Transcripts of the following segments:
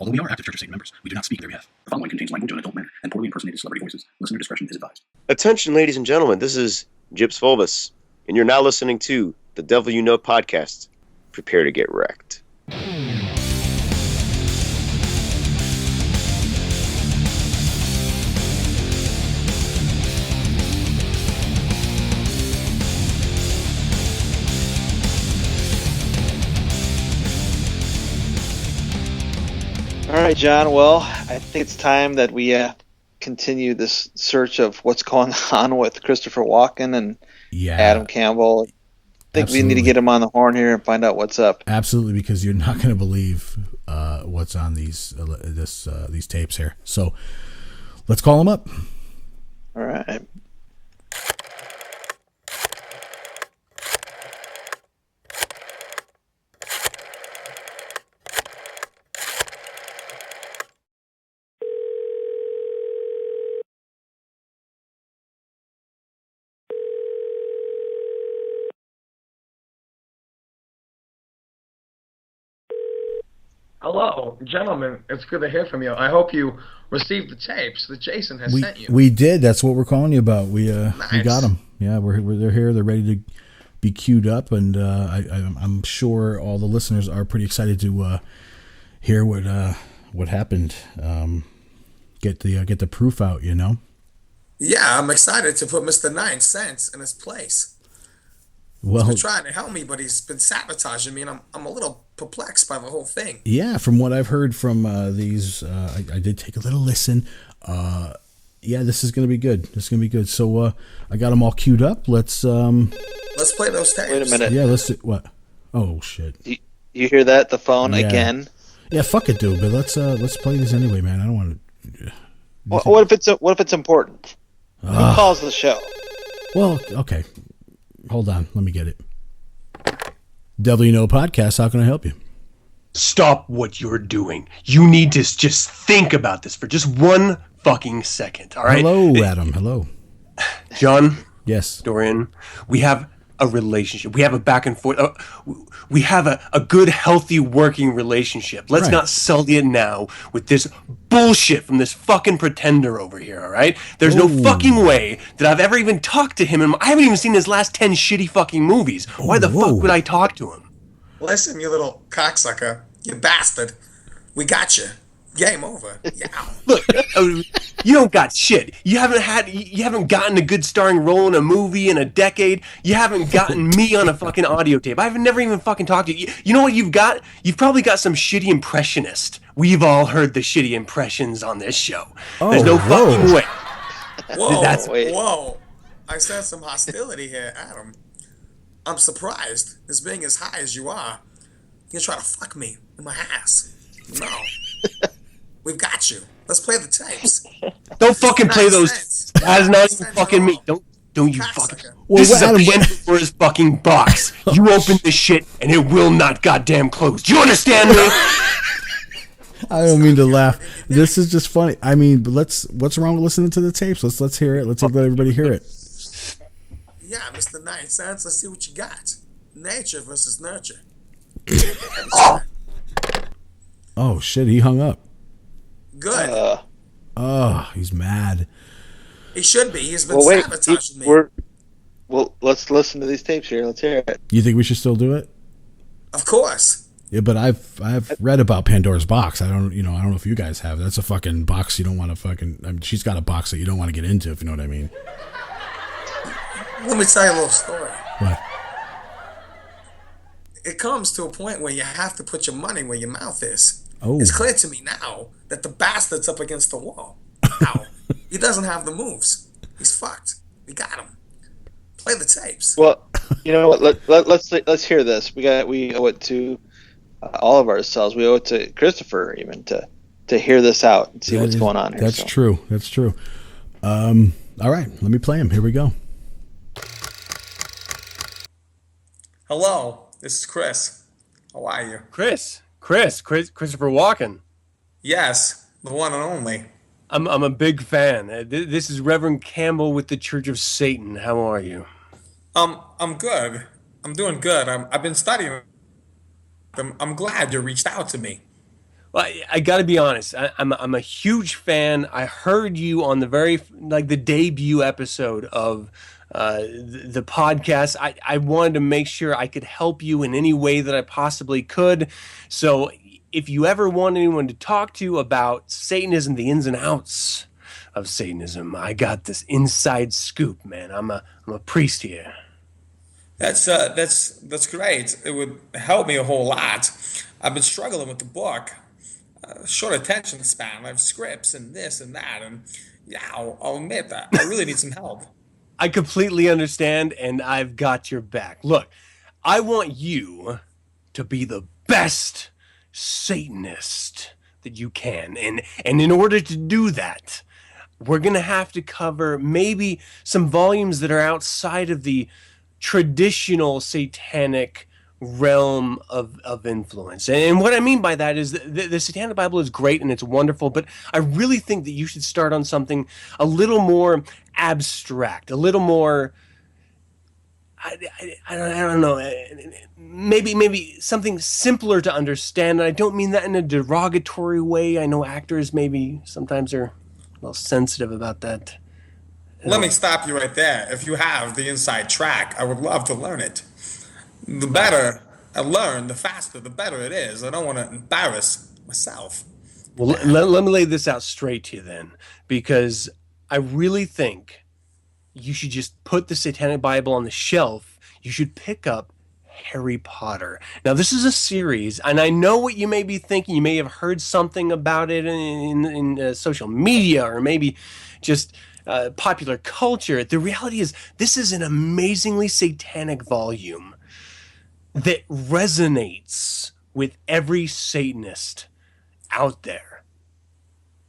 Although we are active Church of Satan members, we do not speak on their behalf. The following contains language on adult men and poorly impersonated celebrity voices. Listener discretion is advised. Attention, ladies and gentlemen, this is Gyps Fulvus, and you're now listening to the Devil You Know podcast. Prepare to get wrecked. All right, John. Well, I think it's time that we continue this search of what's going on with Christopher Walken and Adam Campbell. I think we need to get him on the horn here and find out what's up. Absolutely, because you're not going to believe what's on these tapes here. So let's call him up. All right. Hello, gentlemen. It's good to hear from you. I hope you received the tapes that Jason has sent you. We did. That's what we're calling you about. We Nice. got them. Yeah, they're here. They're ready to be queued up, and I'm sure all the listeners are pretty excited to hear what happened. Get the proof out. You know. Yeah, I'm excited to put Mr. 9 Cents in his place. Well, He's been trying to help me, but he's been sabotaging me, and I'm a little perplexed by the whole thing. yeah, from what I've heard from these, I did take a little listen. Yeah, this is gonna be good. This is gonna be good. So I got them all queued up. Let's play those tapes. Wait a minute. yeah, let's do what? Oh shit. You hear that? The phone Yeah. again? Yeah, fuck it, dude. But let's play this anyway, man. I don't want to. What if it's important? Who calls the show? Well, okay. Hold on. Let me get it. Devil You Know podcast. How can I help you? Stop what you're doing. You need to just think about this for just one fucking second, all right? Hello, Adam. Hello. John, Yes. Dorian, we have a relationship. We have a back and forth. We have a good, healthy, working relationship. Let's Right. not sully it now with this bullshit from this fucking pretender over here, all right? There's no fucking way that I've ever even talked to him. And I haven't even seen his last 10 shitty fucking movies. Why the whoa. fuck would I talk to him? Listen, you little cocksucker. You bastard. We got you. Game over. Yeah. Look, you don't got shit. You haven't gotten a good starring role in a movie in a decade. You haven't gotten me on a fucking audio tape. I've never even fucking talked to you. You know what you've got? You've probably got some shitty impressionist. We've all heard the shitty impressions on this show. There's no fucking way. Whoa. I sense some hostility here, Adam. I'm surprised, as being as high as you are, you're trying to fuck me in my ass. No. We've got you. Let's play the tapes. Don't fucking play those. Sense. That is not even Sense fucking at me. all. Don't you Cocksucker. fucking. Well, This is Adam, a Pandora's fucking box. You open this shit and it will not goddamn close. Do you understand me? I don't mean to laugh. This is just funny. I mean, but what's wrong with listening to the tapes? Let's hear it. Let's let everybody hear it. Yeah, Mr. 9 Cents, let's see what you got. Nature versus nurture. Oh shit, he hung up. Good. Oh, he's mad. He should be. He's been Well, wait. sabotaging me. Let's listen to these tapes here. Let's hear it. You think we should still do it? Of course. Yeah, but I've read about Pandora's box. I don't know if you guys have. That's a fucking box you don't want to fucking. I mean, she's got a box that you don't want to get into, if you know what I mean. Let me tell you a little story. What? It comes to a point where you have to put your money where your mouth is. Oh. It's clear to me now that the bastard's up against the wall. Now, he doesn't have the moves. He's fucked. We got him. Play the tapes. Well, you know what? Let's hear this. We owe it to all of ourselves. We owe it to Christopher even to hear this out and see what's going on here. That's true. That's true. All right, let me play him. Here we go. Hello, this is Chris. How are you? Christopher Walken. Yes, the one and only. I'm a big fan. This is Reverend Campbell with the Church of Satan. How are you? I'm good. I'm doing good. I've been studying. I'm glad you reached out to me. Well, I got to be honest. I'm a huge fan. I heard you on the debut episode of the podcast. I wanted to make sure I could help you in any way that I possibly could. So if you ever want anyone to talk to about Satanism, the ins and outs of Satanism, I got this inside scoop, man. I'm a priest here. That's great. It would help me a whole lot. I've been struggling with the book. Short attention span. I have scripts and this and that, and yeah, I'll admit that I really need some help. I completely understand, and I've got your back. Look, I want you to be the best Satanist that you can, and in order to do that, we're gonna have to cover maybe some volumes that are outside of the traditional satanic realm of influence. And what I mean by that is the Satanic Bible is great and it's wonderful, but I really think that you should start on something a little more abstract, a little more, I don't know, maybe something simpler to understand. And I don't mean that in a derogatory way. I know actors maybe sometimes are a little sensitive about that. Let me stop you right there. If you have the inside track, I would love to learn it. The better I learn, the faster, the better it is. I don't want to embarrass myself. Well, let me lay this out straight to you then, because I really think you should just put the Satanic Bible on the shelf. You should pick up Harry Potter. Now, this is a series, and I know what you may be thinking. You may have heard something about it in social media, or maybe just popular culture. The reality is, this is an amazingly satanic volume that resonates with every Satanist out there.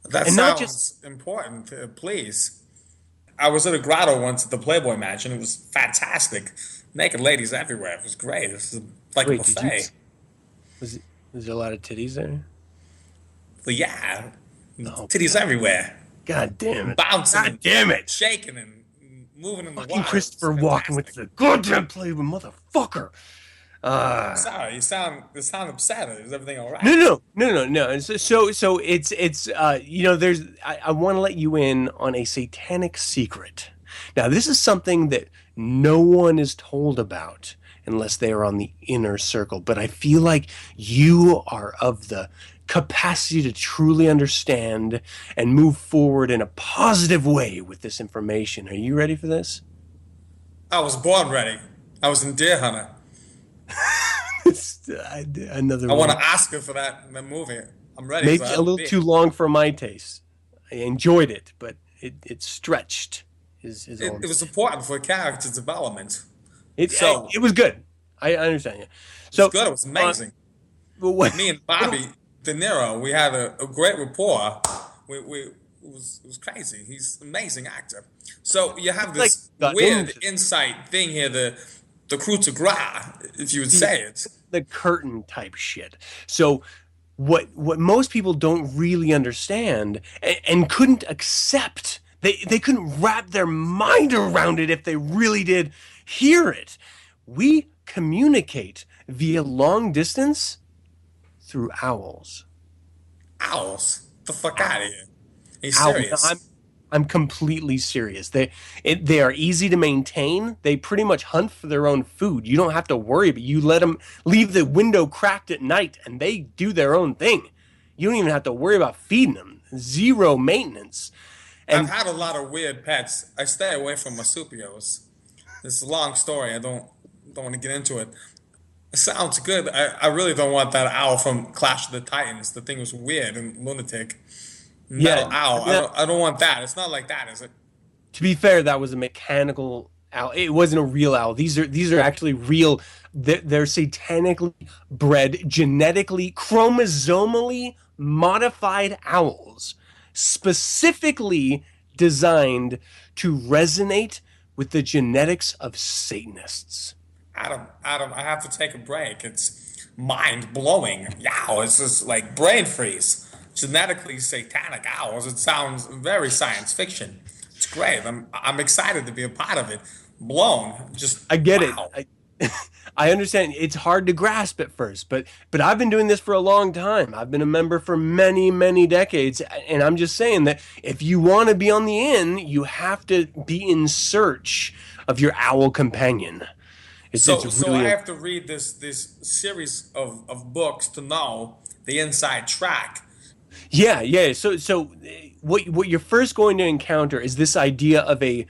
That sounds important, please. I was at a grotto once at the Playboy Mansion. It was fantastic. Naked ladies everywhere. It was great. It was like a buffet. Was there a lot of titties there? Well, yeah. No. Titties everywhere. God damn it. Bouncing. God damn it. Shaking and moving in the fucking water. Christopher Walken with the goddamn Playboy motherfucker. Sorry, you sound upset. Is everything all right? No. So it's there's I want to let you in on a satanic secret. Now, this is something that no one is told about unless they are on the inner circle. But I feel like you are of the capacity to truly understand and move forward in a positive way with this information. Are you ready for this? I was born ready. I was in Deer Hunter. Another. I want an Oscar for that movie. I'm ready. Maybe a little too long for my taste. I enjoyed it, but it stretched. It was important for character development. It was good. I understand you. So it was good. It was amazing. Me and Bobby De Niro, we had a great rapport. It was crazy. He's an amazing actor. So you have this weird insight thing here, the coup de grace, if you would say it. The curtain type shit. So what most people don't really understand and couldn't accept, they couldn't wrap their mind around it if they really did hear it. We communicate via long distance through owls. Owls? The fuck out of here. Are you serious? I'm completely serious. They are easy to maintain. They pretty much hunt for their own food. You don't have to worry, but you let them leave the window cracked at night and they do their own thing. You don't even have to worry about feeding them. Zero maintenance. And I've had a lot of weird pets. I stay away from marsupials. It's a long story. I don't want to get into it. It sounds good. I really don't want that owl from Clash of the Titans. The thing was weird and lunatic. Metal owl. I don't want that. It's not like that, is it? To be fair, that was a mechanical owl. It wasn't a real owl. These are actually real. They're satanically bred, genetically, chromosomally modified owls, specifically designed to resonate with the genetics of Satanists. Adam, I have to take a break. It's mind-blowing. Yow, it's just like brain freeze. Genetically satanic owls. It sounds very science fiction. It's great. I'm excited to be a part of it. Blown. Just I get wow. it. I understand it's hard to grasp at first, but I've been doing this for a long time. I've been a member for many, many decades, and I'm just saying that if you want to be on the in, you have to be in search of your owl companion. So I have to read this series of books to know the inside track. Yeah. So what you're first going to encounter is this idea of a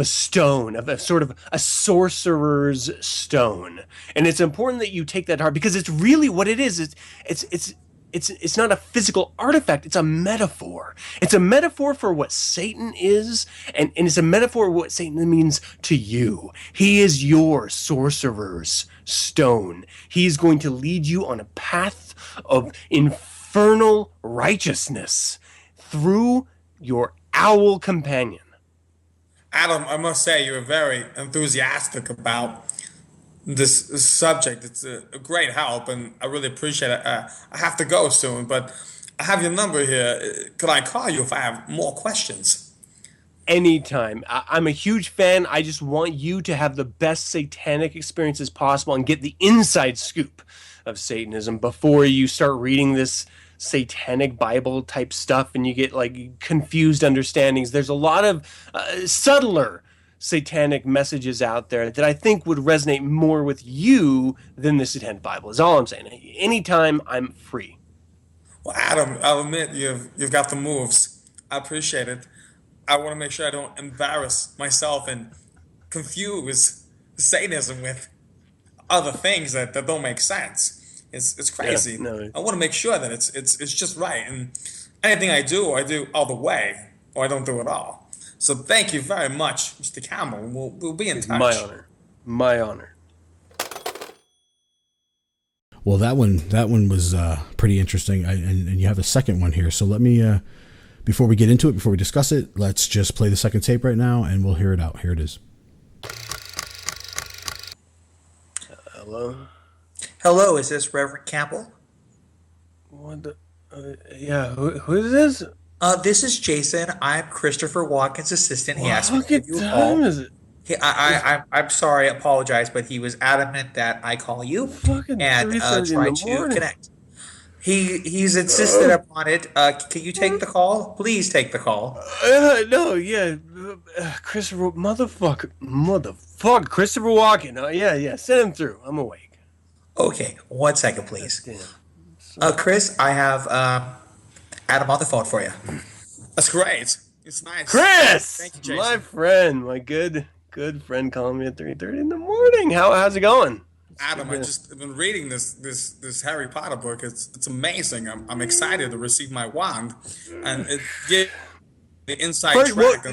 stone, of a sort of a sorcerer's stone, and it's important that you take that to heart, because it's really what it is. It's not a physical artifact. It's a metaphor. It's a metaphor for what Satan is, and it's a metaphor of what Satan means to you. He is your sorcerer's stone. He's going to lead you on a path of infernal righteousness through your owl companion. Adam, I must say you're very enthusiastic about this subject. It's a great help, and I really appreciate it. I have to go soon, but I have your number here. Could I call you if I have more questions? Anytime. I'm a huge fan. I just want you to have the best satanic experiences possible and get the inside scoop of Satanism before you start reading this Satanic Bible type stuff and you get like confused understandings. There's a lot of subtler satanic messages out there that I think would resonate more with you than the Satanic Bible, is all I'm saying. Anytime, I'm free. Well, Adam, I'll admit you've got the moves. I appreciate it. I want to make sure I don't embarrass myself and confuse Satanism with other things that don't make sense. It's crazy. Yeah, no. I want to make sure that it's just right, and anything I do all the way, or I don't do at all. So thank you very much, Mr. Campbell. We'll be in touch. My honor. My honor. Well, that one was pretty interesting, and you have a second one here. So let me, before we get into it, before we discuss it, let's just play the second tape right now, and we'll hear it out. Here it is. Hello? Hello, is this Reverend Campbell? What the... yeah, who is this? This is Jason. I'm Christopher Walken's assistant. He asked me What to give you a time call. is it? I'm sorry, I apologize, but he was adamant that I call you Fucking and 3:30 in try the to morning. connect. He's insisted upon it. Can you take the call? Please take the call. No, yeah. Christopher, motherfucker, Christopher Walken. Yeah, send him through. I'm awake. Okay, 1 second, please. Damn. Chris, I have Adam on the phone for you. That's great. It's nice. Chris! Thank you, Jason. My friend, my good friend calling me at 3:30 in the morning. How's it going? Adam, I've been reading this Harry Potter book. It's amazing. I'm excited to receive my wand, and it gives the inside track.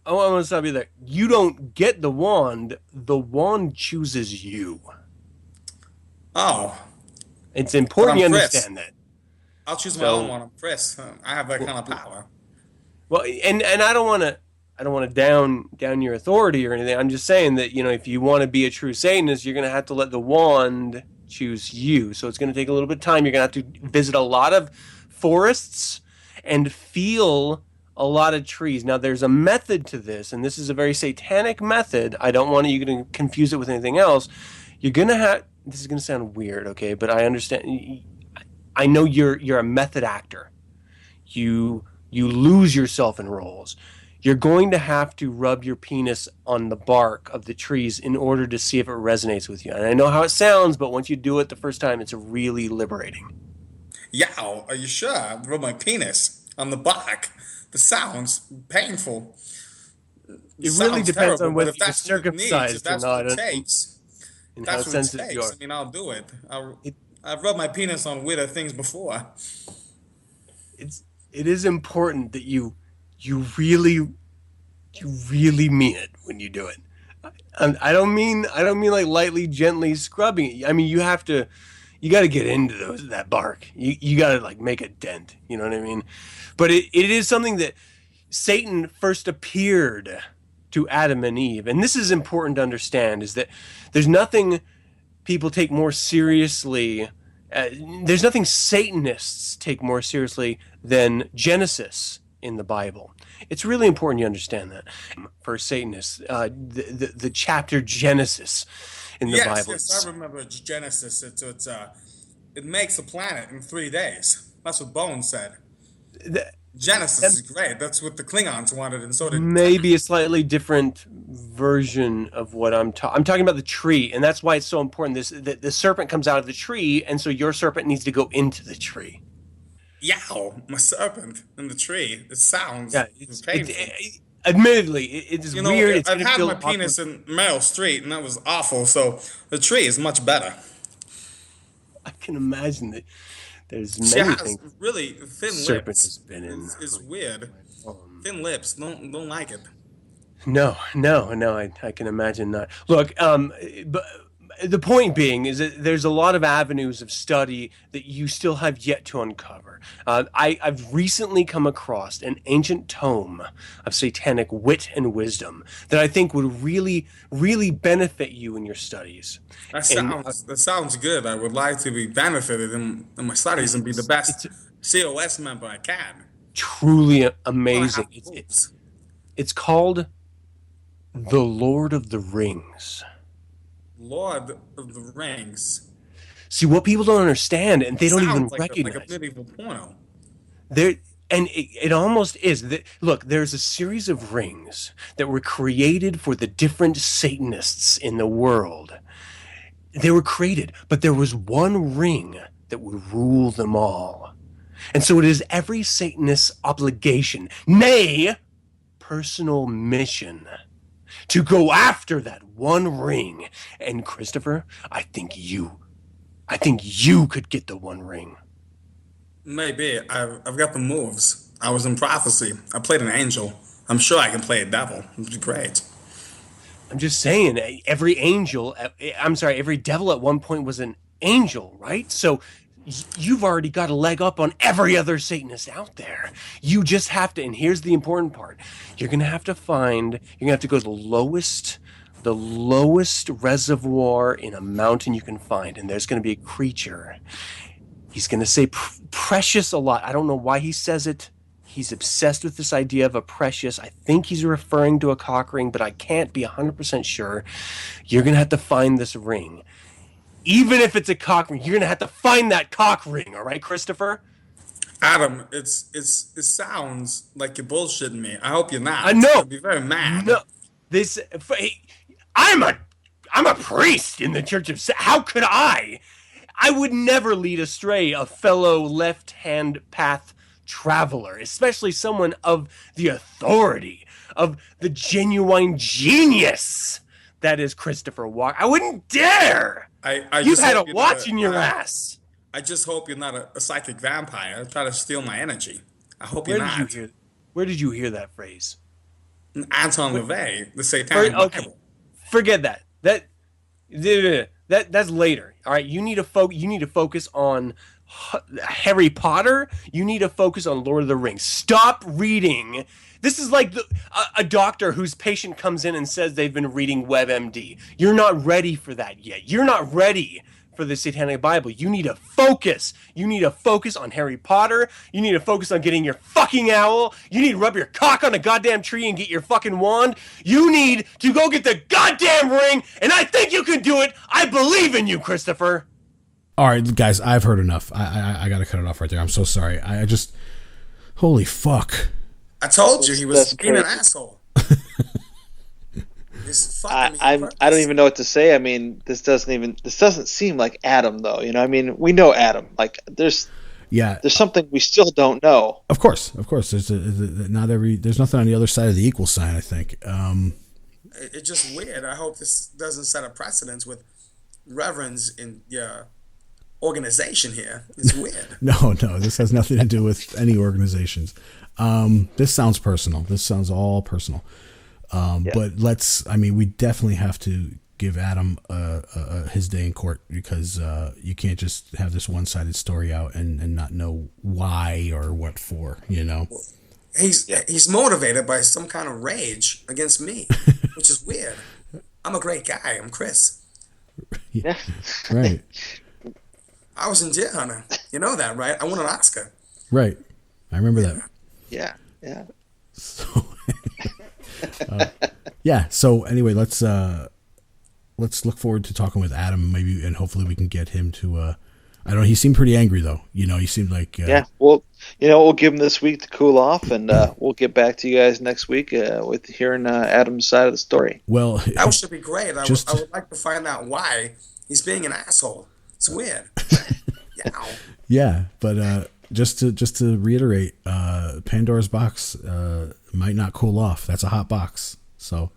I want to stop you there. You don't get the wand chooses you. Oh, it's important you Chris. understand that. I'll choose my own one. I'm Chris. I have that kind of power. Well, and I don't want to down your authority or anything. I'm just saying that, if you want to be a true Satanist, you're going to have to let the wand choose you. So it's going to take a little bit of time. You're going to have to visit a lot of forests and feel a lot of trees. Now, there's a method to this, and this is a very satanic method. I don't want you to confuse it with anything else. You're going to have, this is going to sound weird, okay, but I understand. I know you're a method actor. You lose yourself in roles. You're going to have to rub your penis on the bark of the trees in order to see if it resonates with you. And I know how it sounds, but once you do it the first time, it's really liberating. Yeah, are you sure? I rub my penis on the bark. The sounds painful. It really depends terrible, on whether but if you're that's what it needs, circumcised if that's or not. what it takes, And that's how what it sensitive you takes. are. I mean, I'll do it. I've rubbed my penis on weirder things before. It is important that you really mean it when you do it. I don't mean like lightly, gently scrubbing it. I mean, you got to get into that bark. You got to like make a dent. You know what I mean? But it is something that Satan first appeared to Adam and Eve. And this is important to understand, is that there's nothing people take more seriously. There's nothing Satanists take more seriously than Genesis in the Bible. It's really important you understand that. For Satanists, the chapter Genesis in the Bible. Yes, I remember Genesis. It makes a planet in 3 days. That's what Bones said. Genesis is great. That's what the Klingons wanted, and so did... Maybe a slightly different version of what I'm talking about the tree, and that's why it's so important. The serpent comes out of the tree, and so your serpent needs to go into the tree. Yow, my serpent in the tree. It sounds painful. Admittedly, it is weird. I've had my penis in Meryl Street, and that was awful, so the tree is much better. I can imagine that there's she many has things really thin serpent lips. has been in. It's weird. Thin lips. Don't like it. No, I can imagine not. Look, but the point being is that there's a lot of avenues of study that you still have yet to uncover. I've recently come across an ancient tome of satanic wit and wisdom that I think would really, really benefit you in your studies. That sounds good. I would like to be benefited in my studies and be the best COS member I can. Truly amazing. It's called The Lord of the Rings. Lord of the Rings. See, what people don't understand, and they don't even recognize. Like a medieval porno. It almost is. Look, there's a series of rings that were created for the different Satanists in the world. They were created, but there was one ring that would rule them all. And so it is every Satanist's obligation, nay, personal mission, to go after that one ring. And Christopher, I think you could get the one ring. Maybe. I've got the moves. I was in prophecy. I played an angel. I'm sure I can play a devil. It'd be great. I'm just saying, every devil at one point was an angel, right? So you've already got a leg up on every other Satanist out there. You just have to, and here's the important part. You're going to have to go to the lowest reservoir in a mountain you can find, and there's going to be a creature. He's going to say precious a lot. I don't know why he says it. He's obsessed with this idea of a precious. I think he's referring to a cock ring, but I can't be 100% sure. You're going to have to find this ring. Even if it's a cock ring, you're going to have to find that cock ring. All right, Christopher? Adam, it sounds like you're bullshitting me. I hope you're not. I know. I'd be very mad. No. I'm a priest in the Church of Satan. How could I? I would never lead astray a fellow left-hand path traveler, especially someone of the authority, of the genuine genius that is Christopher Walken. I wouldn't dare. You've had a watch in your ass. I just hope you're not a psychic vampire try to steal my energy. I hope you're not. Where did you hear that phrase? Anton LaVey, the Satanic Bible. Okay. Forget that. That's later. All right, you need to focus on Harry Potter. You need to focus on Lord of the Rings. Stop reading. This is like a doctor whose patient comes in and says they've been reading WebMD. You're not ready for that yet. You're not ready for the Satanic Bible. You need to focus. You need to focus on Harry Potter. You need to focus on getting your fucking owl. You need to rub your cock on a goddamn tree and get your fucking wand. You need to go get the goddamn ring, and I think you can do it. I believe in you, Christopher. All right, guys, I've heard enough. I got to cut it off right there. I'm so sorry. I just... Holy fuck. I told you he was being an asshole. I don't even know what to say. I mean, this doesn't seem like Adam, though. You know, I mean, we know Adam. Like, there's something we still don't know. Of course. There's nothing on the other side of the equal sign, I think. It's just weird. I hope this doesn't set a precedence with reverends in your organization here. It's weird. No, this has nothing to do with any organizations. This sounds personal. This sounds all personal. But we definitely have to give Adam his day in court, because you can't just have this one-sided story out and not know why or what for, you know? He's motivated by some kind of rage against me, which is weird. I'm a great guy. I'm Chris. Yeah. Right. I was in Deer Hunter. You know that, right? I won an Oscar. Right. I remember that. Yeah. Yeah. So, yeah. So anyway, let's look forward to talking with Adam, maybe, and hopefully we can get him to. I don't know. He seemed pretty angry though. He seemed like. Yeah. Well, we'll give him this week to cool off, and we'll get back to you guys next week with hearing Adam's side of the story. Well, that should be great. I would like to find out why he's being an asshole. It's weird. Yeah, but just to reiterate, Pandora's box might not cool off. That's a hot box. So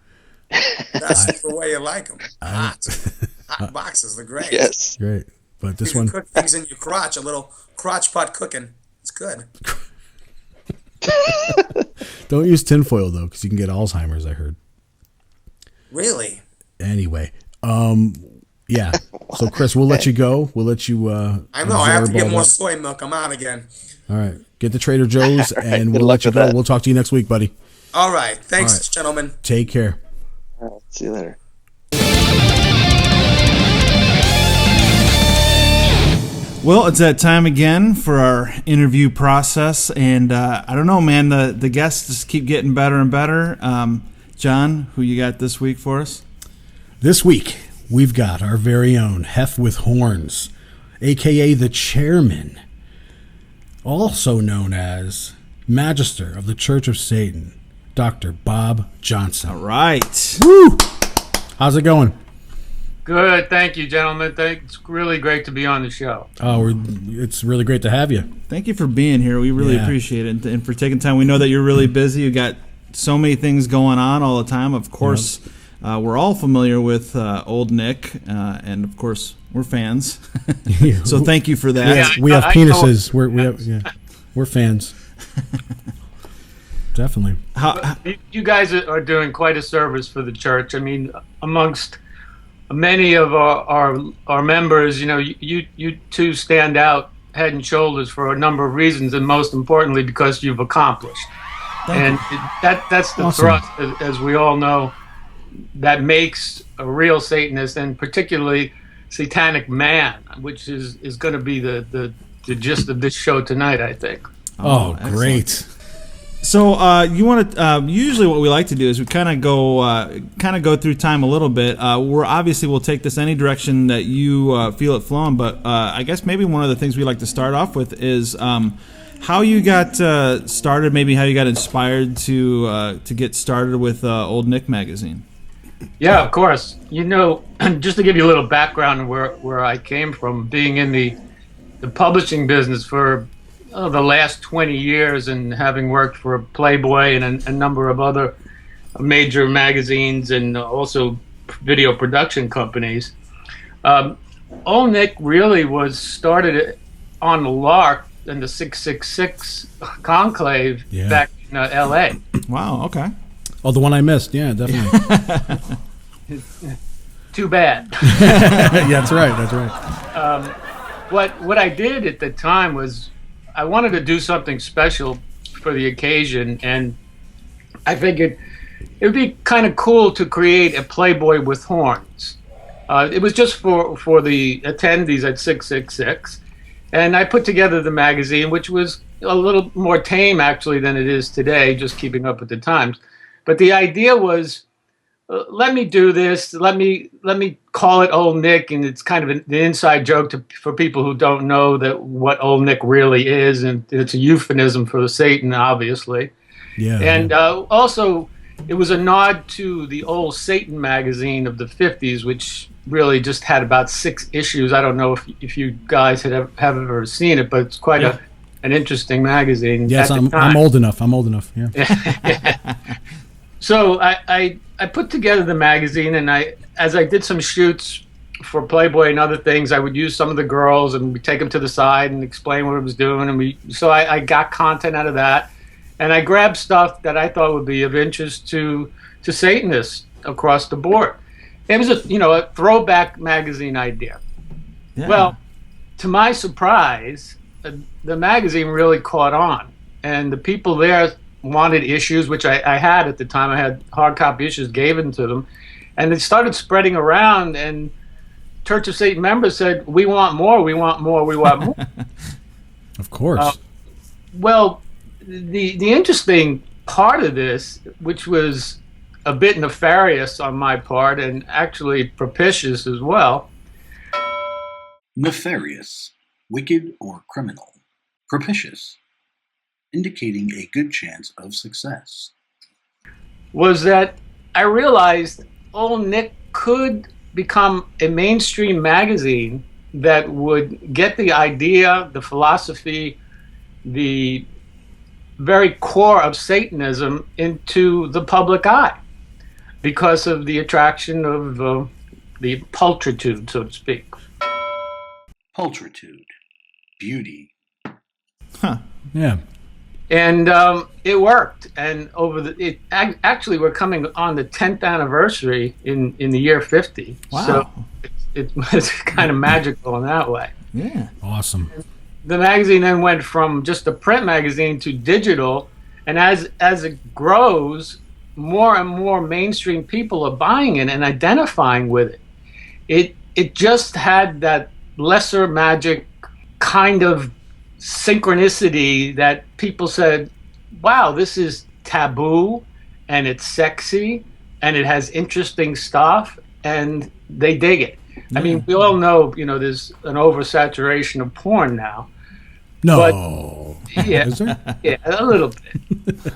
that's the way you like them. Hot boxes, they're great. Yes, great. But this you one, cook things in your crotch, a little crotch pot cooking. It's good. Don't use tinfoil though, because you can get Alzheimer's. I heard. Really? Anyway, yeah. So Chris, we'll let you go. We'll let you. I know. I have to get more soy milk. I'm out again. All right. Get to Trader Joe's, right, and we'll let you go. We'll talk to you next week, buddy. All right. Thanks, gentlemen. Take care. All right, see you later. Well, it's that time again for our interview process, and I don't know, man. The guests just keep getting better and better. John, who you got this week for us? This week, we've got our very own Hef with Horns, a.k.a. the Chairman, also known as Magister of the Church of Satan, Dr. Bob Johnson. All right. Woo! How's it going? Good, thank you, gentlemen. It's really great to be on the show. Oh, it's really great to have you. Thank you for being here. We really appreciate it, and for taking time. We know that you're really busy. You got so many things going on all the time. Of course, we're all familiar with Old Nick, and of course, we're fans. So thank you for that. We have penises. We're fans. Definitely. You guys are doing quite a service for the church. I mean, amongst many of our members, you two stand out head and shoulders for a number of reasons, and most importantly, because you've accomplished. That's the thrust, as we all know, that makes a real Satanist, and particularly Satanic man, which is going to be the gist of this show tonight, I think. Oh, great. So you want to usually what we like to do is we kind of go through time a little bit. We'll take this any direction that you feel it flowing, but I guess maybe one of the things we like to start off with is how you got started, maybe how you got inspired to get started with Old Nick magazine. Yeah, of course. Just to give you a little background on where I came from, being in the publishing business for the last 20 years and having worked for Playboy and a number of other major magazines and also video production companies. Old Nick really was started on the lark in the 666 conclave back in L.A. Wow, okay. Oh, the one I missed. Yeah, definitely. Too bad. Yeah, that's right. What I did at the time was I wanted to do something special for the occasion, and I figured it would be kind of cool to create a Playboy with horns. It was just for the attendees at 666, and I put together the magazine, which was a little more tame actually than it is today, just keeping up with the times. But the idea was, let me do this. Let me call it Old Nick, and it's kind of an inside joke for people who don't know what Old Nick really is, and it's a euphemism for Satan, obviously. Yeah. And also, it was a nod to the old Satan magazine of the 50s, which really just had about 6 issues. I don't know if you guys have ever seen it, but it's quite an interesting magazine. Yes, I'm old enough. Yeah. So I put together the magazine, and as I did some shoots for Playboy and other things, I would use some of the girls and we'd take them to the side and explain what it was doing. And so I got content out of that, and I grabbed stuff that I thought would be of interest to Satanists across the board. It was a throwback magazine idea. Yeah. Well, to my surprise, the magazine really caught on, and the people there wanted issues, which I had at the time. I had hard copy issues given to them, and it started spreading around, and Church of Satan members said, we want more, we want more, we want more. Of course. Well, the interesting part of this, which was a bit nefarious on my part and actually propitious as well. Nefarious, wicked or criminal. Propitious, indicating a good chance of success. Was that I realized Old Nick could become a mainstream magazine that would get the idea, the philosophy, the very core of Satanism into the public eye because of the attraction of the pulchritude, so to speak. Pulchritude, beauty. Huh. Yeah. And it worked. And actually, we're coming on the 10th anniversary in the year 50. Wow. So it was kind of magical in that way. Yeah. Awesome. The magazine then went from just a print magazine to digital, and as it grows, more and more mainstream people are buying it and identifying with it. It just had that lesser magic kind of synchronicity that people said, wow, this is taboo and it's sexy and it has interesting stuff, and they dig it. I mean, we all know, there's an oversaturation of porn now. No. But, yeah, yeah, a little bit.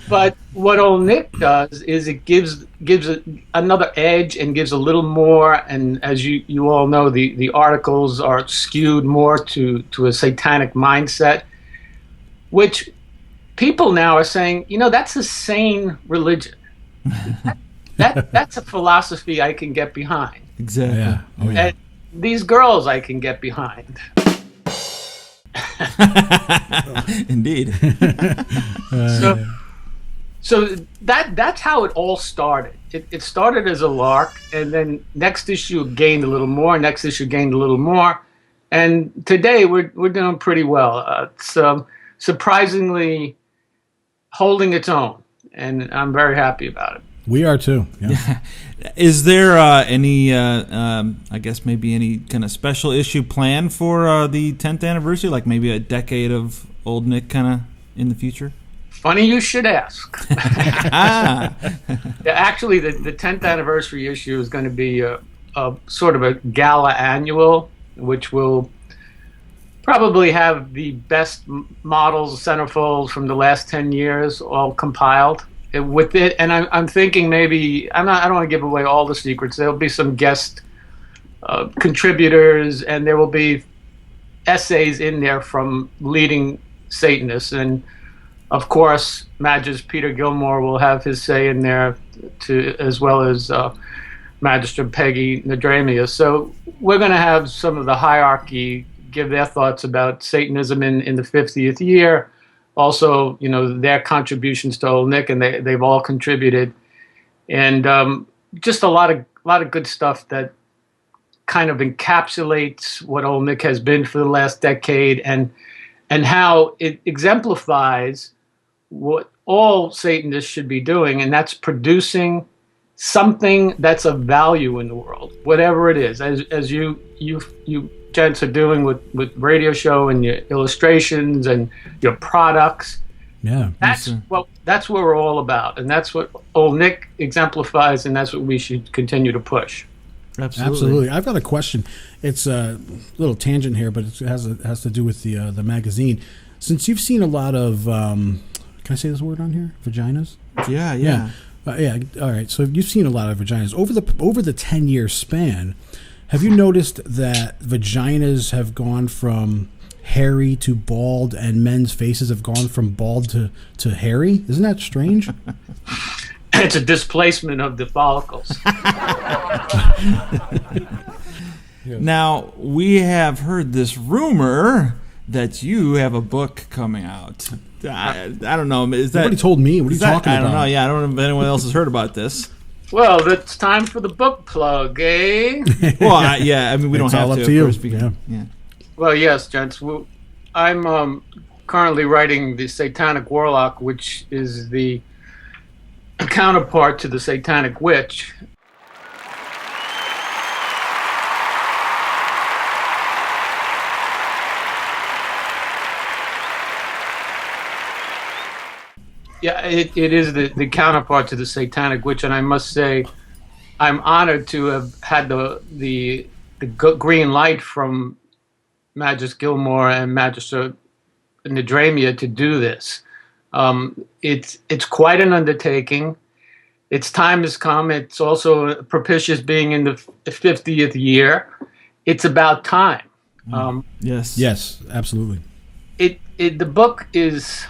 But what Old Nick does is it gives it another edge and gives a little more. And as you all know, the articles are skewed more to a satanic mindset, which people now are saying, that's a sane religion. That's a philosophy I can get behind. Exactly. Yeah. Oh, yeah. And these girls I can get behind. Indeed. So that's how it all started. It started as a lark, and then next issue gained a little more. Next issue gained a little more, and today we're doing pretty well. It's surprisingly holding its own, and I'm very happy about it. We are too. Yeah. Is there any, I guess maybe any kind of special issue planned for the 10th anniversary, like maybe a decade of Old Nick kind of in the future? Funny you should ask. Actually, the 10th anniversary issue is going to be a sort of a gala annual, which will probably have the best models, centerfolds from the last 10 years all compiled with it. And I'm thinking maybe, I don't want to give away all the secrets. There'll be some guest contributors, and there will be essays in there from leading Satanists. And of course, Magis Peter Gilmore will have his say in there, as well as Magister Peggy Nadramius. So we're going to have some of the hierarchy give their thoughts about Satanism in the 50th year. Also, their contributions to Old Nick, and they've all contributed, and just a lot of good stuff that kind of encapsulates what Old Nick has been for the last decade, and how it exemplifies what all Satanists should be doing, and that's producing something that's of value in the world, whatever it is, as you gents are doing with radio show and your illustrations and your products. Yeah, that's what we're all about, and that's what Old Nick exemplifies, and that's what we should continue to push. Absolutely. I've got a question. It's a little tangent here, but it has to do with the magazine. Since you've seen a lot of, can I say this word on here? Vaginas? Yeah. Yeah. All right. So you've seen a lot of vaginas over the 10-year span. Have you noticed that vaginas have gone from hairy to bald, and men's faces have gone from bald to hairy? Isn't that strange? It's a displacement of the follicles. Now, we have heard this rumor that you have a book coming out. I don't know. Is that, nobody told me. What are you talking about? I don't know. Yeah, I don't know if anyone else has heard about this. Well, it's time for the book plug, eh? Well, I mean, we don't have to. It's all up to you. Yeah. Well, yes, gents. I'm currently writing the Satanic Warlock, which is the counterpart to the Satanic Witch. Yeah, it is the counterpart to the Satanic Witch, and I must say, I'm honored to have had the green light from Magister Gilmore and Magister Nadramia to do this. It's quite an undertaking. Its time has come. It's also propitious being in the 50th year. It's about time. Yes, absolutely. The book is,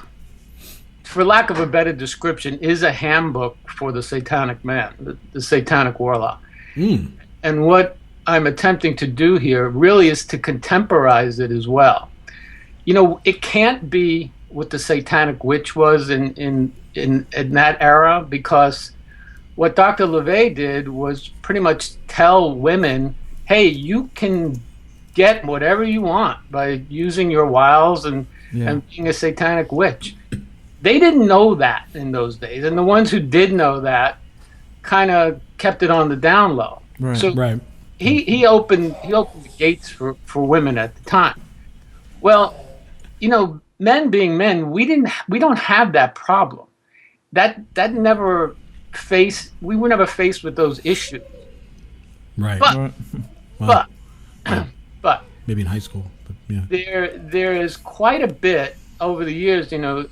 for lack of a better description, is a handbook for the Satanic man, the Satanic Warlock. And what I'm attempting to do here really is to contemporize it as well. You know, it can't be what the Satanic Witch was in that era, because what Dr. LaVey did was pretty much tell women, hey, you can get whatever you want by using your wiles and being a Satanic Witch. They didn't know that in those days, and the ones who did know that kind of kept it on the down low. Right. He opened the gates for women at the time. Well, you know, men being men, we don't have that problem. That never we were never faced with those issues. Right. But maybe in high school, but yeah. There is quite a bit over the years, you know,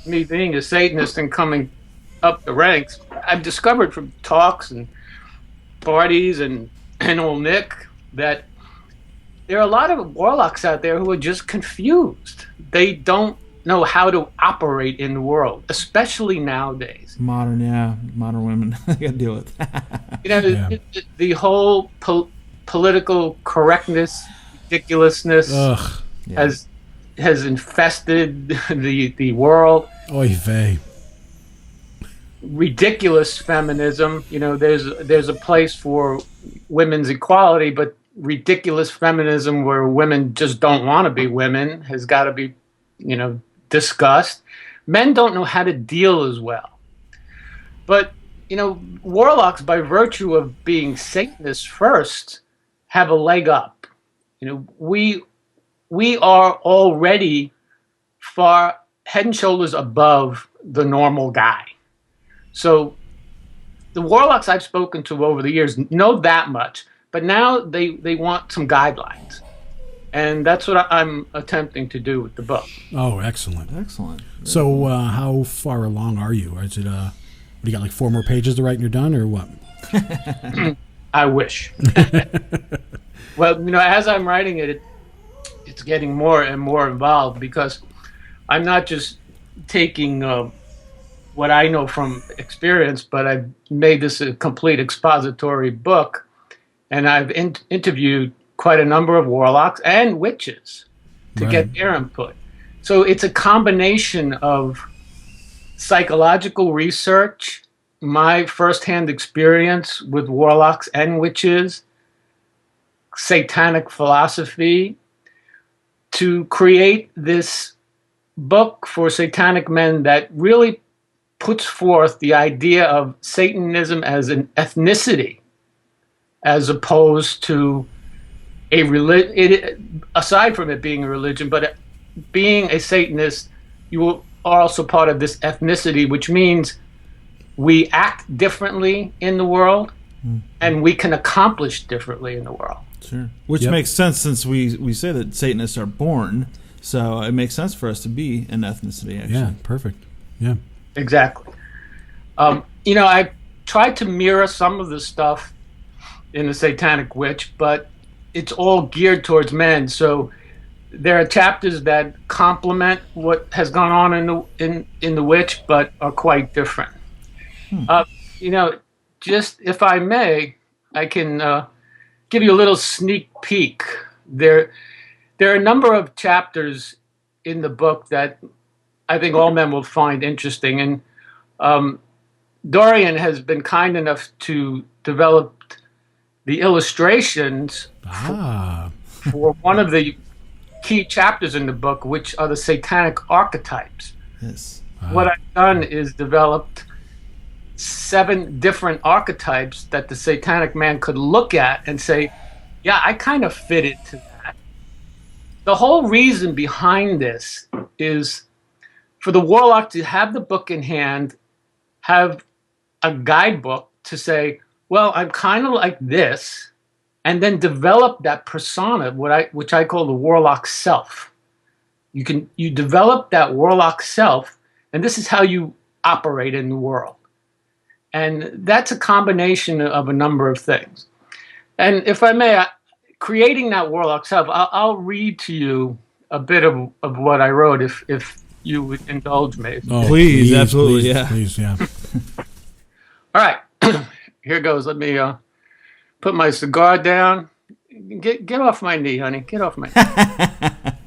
me being a Satanist and coming up the ranks, I've discovered from talks and parties and old Nick that there are a lot of warlocks out there who are just confused. They don't know how to operate in the world, especially nowadays. Modern women. I got to deal with that. You know, the whole political correctness, ridiculousness has infested the world. Oy vey. Ridiculous feminism. You know, there's a place for women's equality, but ridiculous feminism where women just don't want to be women has got to be, you know, discussed. Men don't know how to deal as well. But, you know, warlocks, by virtue of being Satanists first, have a leg up. You know, we are already far head and shoulders above the normal guy. So the warlocks I've spoken to over the years know that much, but now they want some guidelines. And that's what I'm attempting to do with the book. Oh, excellent. So how far along are you? Is it, what do you got, like 4 more pages to write and you're done, or what? I wish. Well, you know, as I'm writing it, it's getting more and more involved, because I'm not just taking what I know from experience, but I've made this a complete expository book, and I've interviewed quite a number of warlocks and witches to get their input. So it's a combination of psychological research, my firsthand experience with warlocks and witches, satanic philosophy, to create this book for satanic men that really puts forth the idea of Satanism as an ethnicity, as opposed to a religion. Aside from it being a religion, but being a Satanist, you are also part of this ethnicity, which means we act differently in the world, and we can accomplish differently in the world. Sure. Which makes sense, since we say that Satanists are born, so it makes sense for us to be an ethnicity, actually. Yeah, perfect. Yeah. Exactly. You know, I tried to mirror some of the stuff in the Satanic Witch, but it's all geared towards men. So there are chapters that complement what has gone on in the Witch, but are quite different. You know, just if I may, I can give you a little sneak peek. There are a number of chapters in the book that I think all men will find interesting. And Dorian has been kind enough to develop the illustrations for one of the key chapters in the book, which are the Satanic Archetypes. Yes. What I've done is developed 7 different archetypes that the Satanic man could look at and say, yeah, I kind of fit into that. The whole reason behind this is, for the warlock to have the book in hand, have a guidebook to say, well, I'm kind of like this, and then develop that persona, which I call the warlock self. You develop that warlock self, and this is how you operate in the world. And that's a combination of a number of things. And if I may, creating that warlock self, I'll read to you a bit of what I wrote, if you would indulge me. Oh, please, absolutely, please, yeah. All right, here goes. Let me put my cigar down. Get off my knee, honey. Get off my knee.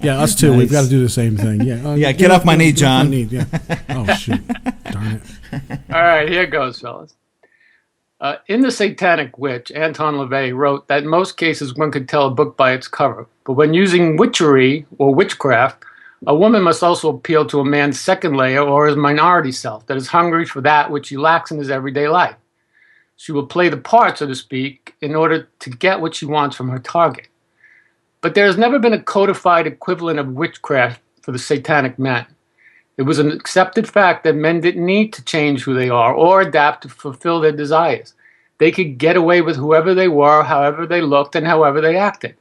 Yeah, us too. Nice. We've got to do the same thing. Yeah, get off my knee, John. Yeah. Oh, shoot. Darn it. All right, here goes, fellas. In The Satanic Witch, Anton LaVey wrote that in most cases one could tell a book by its cover. But when using witchery or witchcraft, a woman must also appeal to a man's second layer or his minority self that is hungry for that which he lacks in his everyday life. She will play the part, so to speak, in order to get what she wants from her target. But there has never been a codified equivalent of witchcraft for the satanic men. It was an accepted fact that men didn't need to change who they are or adapt to fulfill their desires. They could get away with whoever they were, however they looked, and however they acted.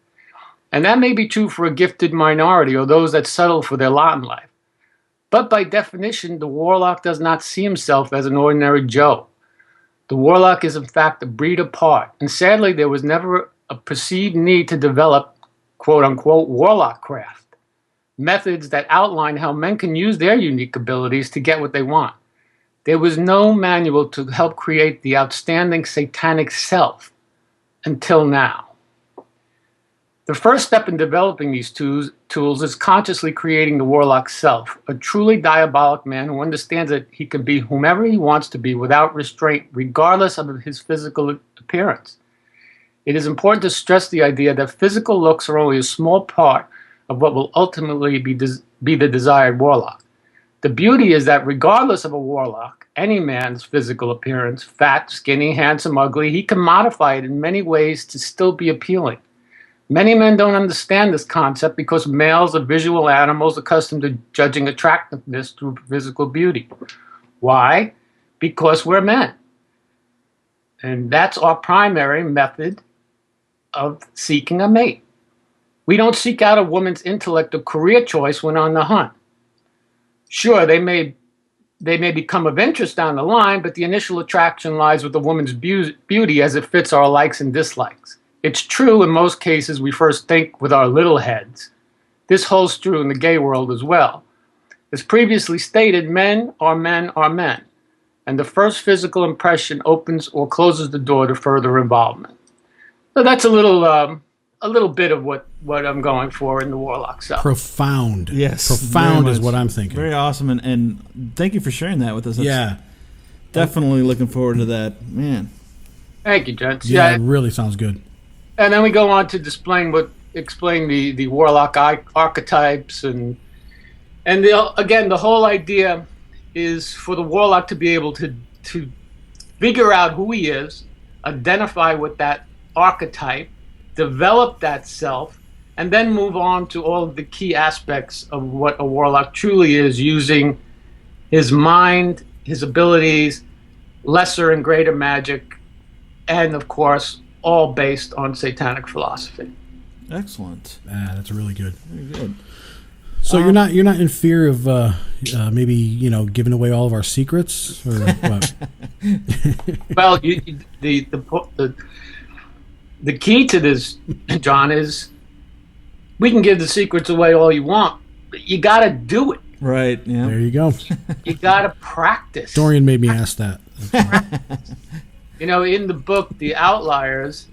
And that may be true for a gifted minority or those that settle for their lot in life. But by definition, the warlock does not see himself as an ordinary Joe. The warlock is in fact a breed apart, and sadly there was never a perceived need to develop quote-unquote warlock craft, methods that outline how men can use their unique abilities to get what they want. There was no manual to help create the outstanding satanic self until now. The first step in developing these tools is consciously creating the warlock self, a truly diabolic man who understands that he can be whomever he wants to be without restraint, regardless of his physical appearance. It is important to stress the idea that physical looks are only a small part of what will ultimately be the desired warlock. The beauty is that regardless of a warlock, any man's physical appearance, fat, skinny, handsome, ugly, he can modify it in many ways to still be appealing. Many men don't understand this concept because males are visual animals accustomed to judging attractiveness through physical beauty. Why? Because we're men. And that's our primary method of seeking a mate. We don't seek out a woman's intellect or career choice when on the hunt. Sure, they may become of interest down the line, but the initial attraction lies with the woman's beauty as it fits our likes and dislikes. It's true in most cases we first think with our little heads. This holds true in the gay world as well. As previously stated, men are men are men, and the first physical impression opens or closes the door to further involvement. So that's a little bit of what I'm going for in the warlock self. Profound. Yes. Profound is what I'm thinking. Very awesome, and thank you for sharing that with us. Yeah. Definitely looking forward to that, man. Thank you, gents. Yeah, it really sounds good. And then we go on to explain the warlock archetypes and again the whole idea is for the warlock to be able to figure out who he is, identify with that archetype, develop that self, and then move on to all of the key aspects of what a warlock truly is, using his mind, his abilities, lesser and greater magic, and of course all based on satanic philosophy. Excellent. That's really good. Very good. So you're not in fear of maybe giving away all of our secrets or what? Well, the key to this, John, is we can give the secrets away all you want, but you got to do it. Right. Yeah. There you go. You got to practice. Dorian made me ask that. In the book, The Outliers,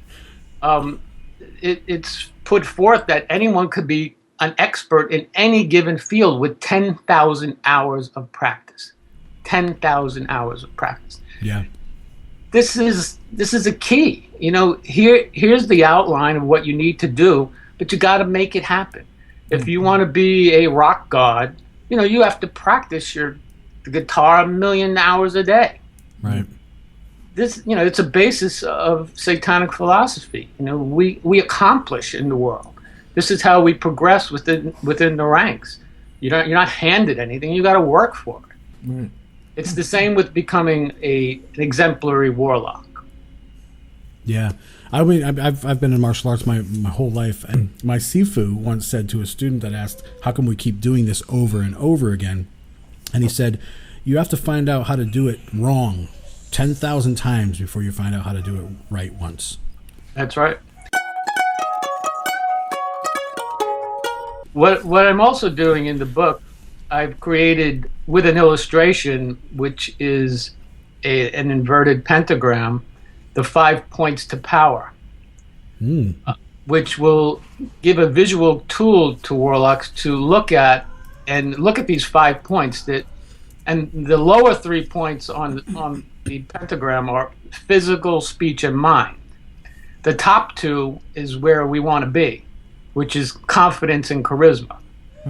it's put forth that anyone could be an expert in any given field with 10,000 hours of practice. 10,000 hours of practice. Yeah. This is a key. Here's the outline of what you need to do, but you got to make it happen. If you want to be a rock god, you have to practice the guitar 1 million hours a day. Right. This, it's a basis of satanic philosophy. We accomplish in the world. This is how we progress within the ranks. You're not handed anything. You got to work for it. Right. It's the same with becoming an exemplary warlock. Yeah. I mean, I've been in martial arts my whole life, and my Sifu once said to a student that asked, how come we keep doing this over and over again? And he said, you have to find out how to do it wrong 10,000 times before you find out how to do it right once. That's right. What I'm also doing in the book, I've created with an illustration, which is an inverted pentagram, the 5 points to power, which will give a visual tool to warlocks to look at these 5 points and the lower 3 points on the pentagram are physical, speech, and mind. The top two is where we want to be, which is confidence and charisma,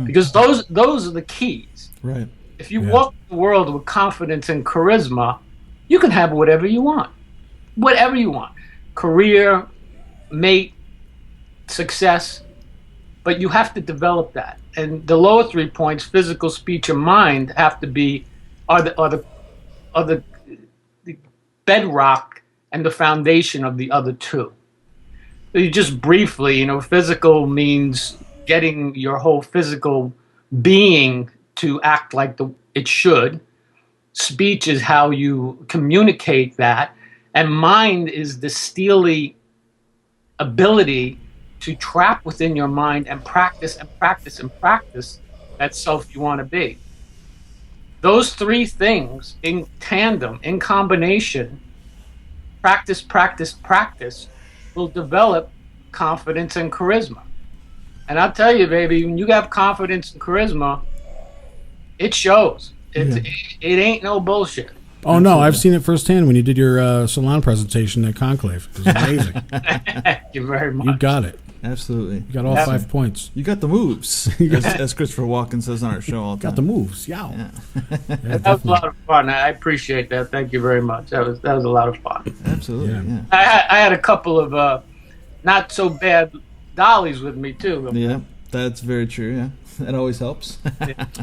because those are the keys. Right. If you walk the world with confidence and charisma, you can have whatever you want. Whatever you want. Career, mate, success, but you have to develop that. And the lower 3 points, physical, speech, and mind, have to be are the bedrock and the foundation of the other two. So you just briefly, physical means getting your whole physical being to act like it should. Speech is how you communicate that. And mind is the steely ability to trap within your mind and practice and practice and practice that self you want to be. Those three things in tandem, in combination, practice, practice, practice, will develop confidence and charisma. And I'll tell you, baby, when you have confidence and charisma, it shows. It ain't no bullshit. Oh, no, I've seen it firsthand when you did your salon presentation at Conclave. It was amazing. Thank you very much. You got it. Absolutely. You got all 5 points. You got the moves, as Christopher Walken says on our show all the time. Got the moves, yeah. That was a lot of fun. I appreciate that. Thank you very much. That was a lot of fun. Absolutely, yeah. I had a couple of not so bad dollies with me too. Yeah, that's very true. Yeah, that always helps.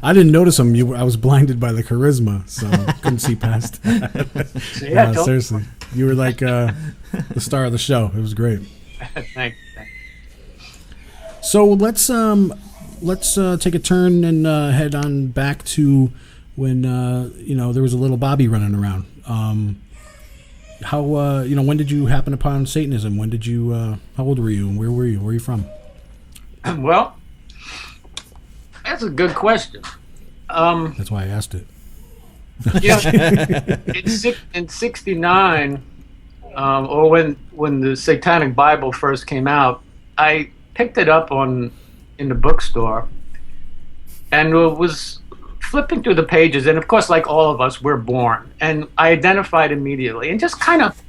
I didn't notice them. I was blinded by the charisma, so couldn't see past that. Seriously, you were like the star of the show. It was great. Thank you. So let's take a turn and head on back to when there was a little Bobby running around. How when did you happen upon Satanism? When did you? How old were you? And where were you? Where are you from? Well, that's a good question. That's why I asked it. In '69, or when the Satanic Bible first came out, I picked it up in the bookstore and was flipping through the pages, and of course, like all of us, we're born, and I identified immediately and just kind of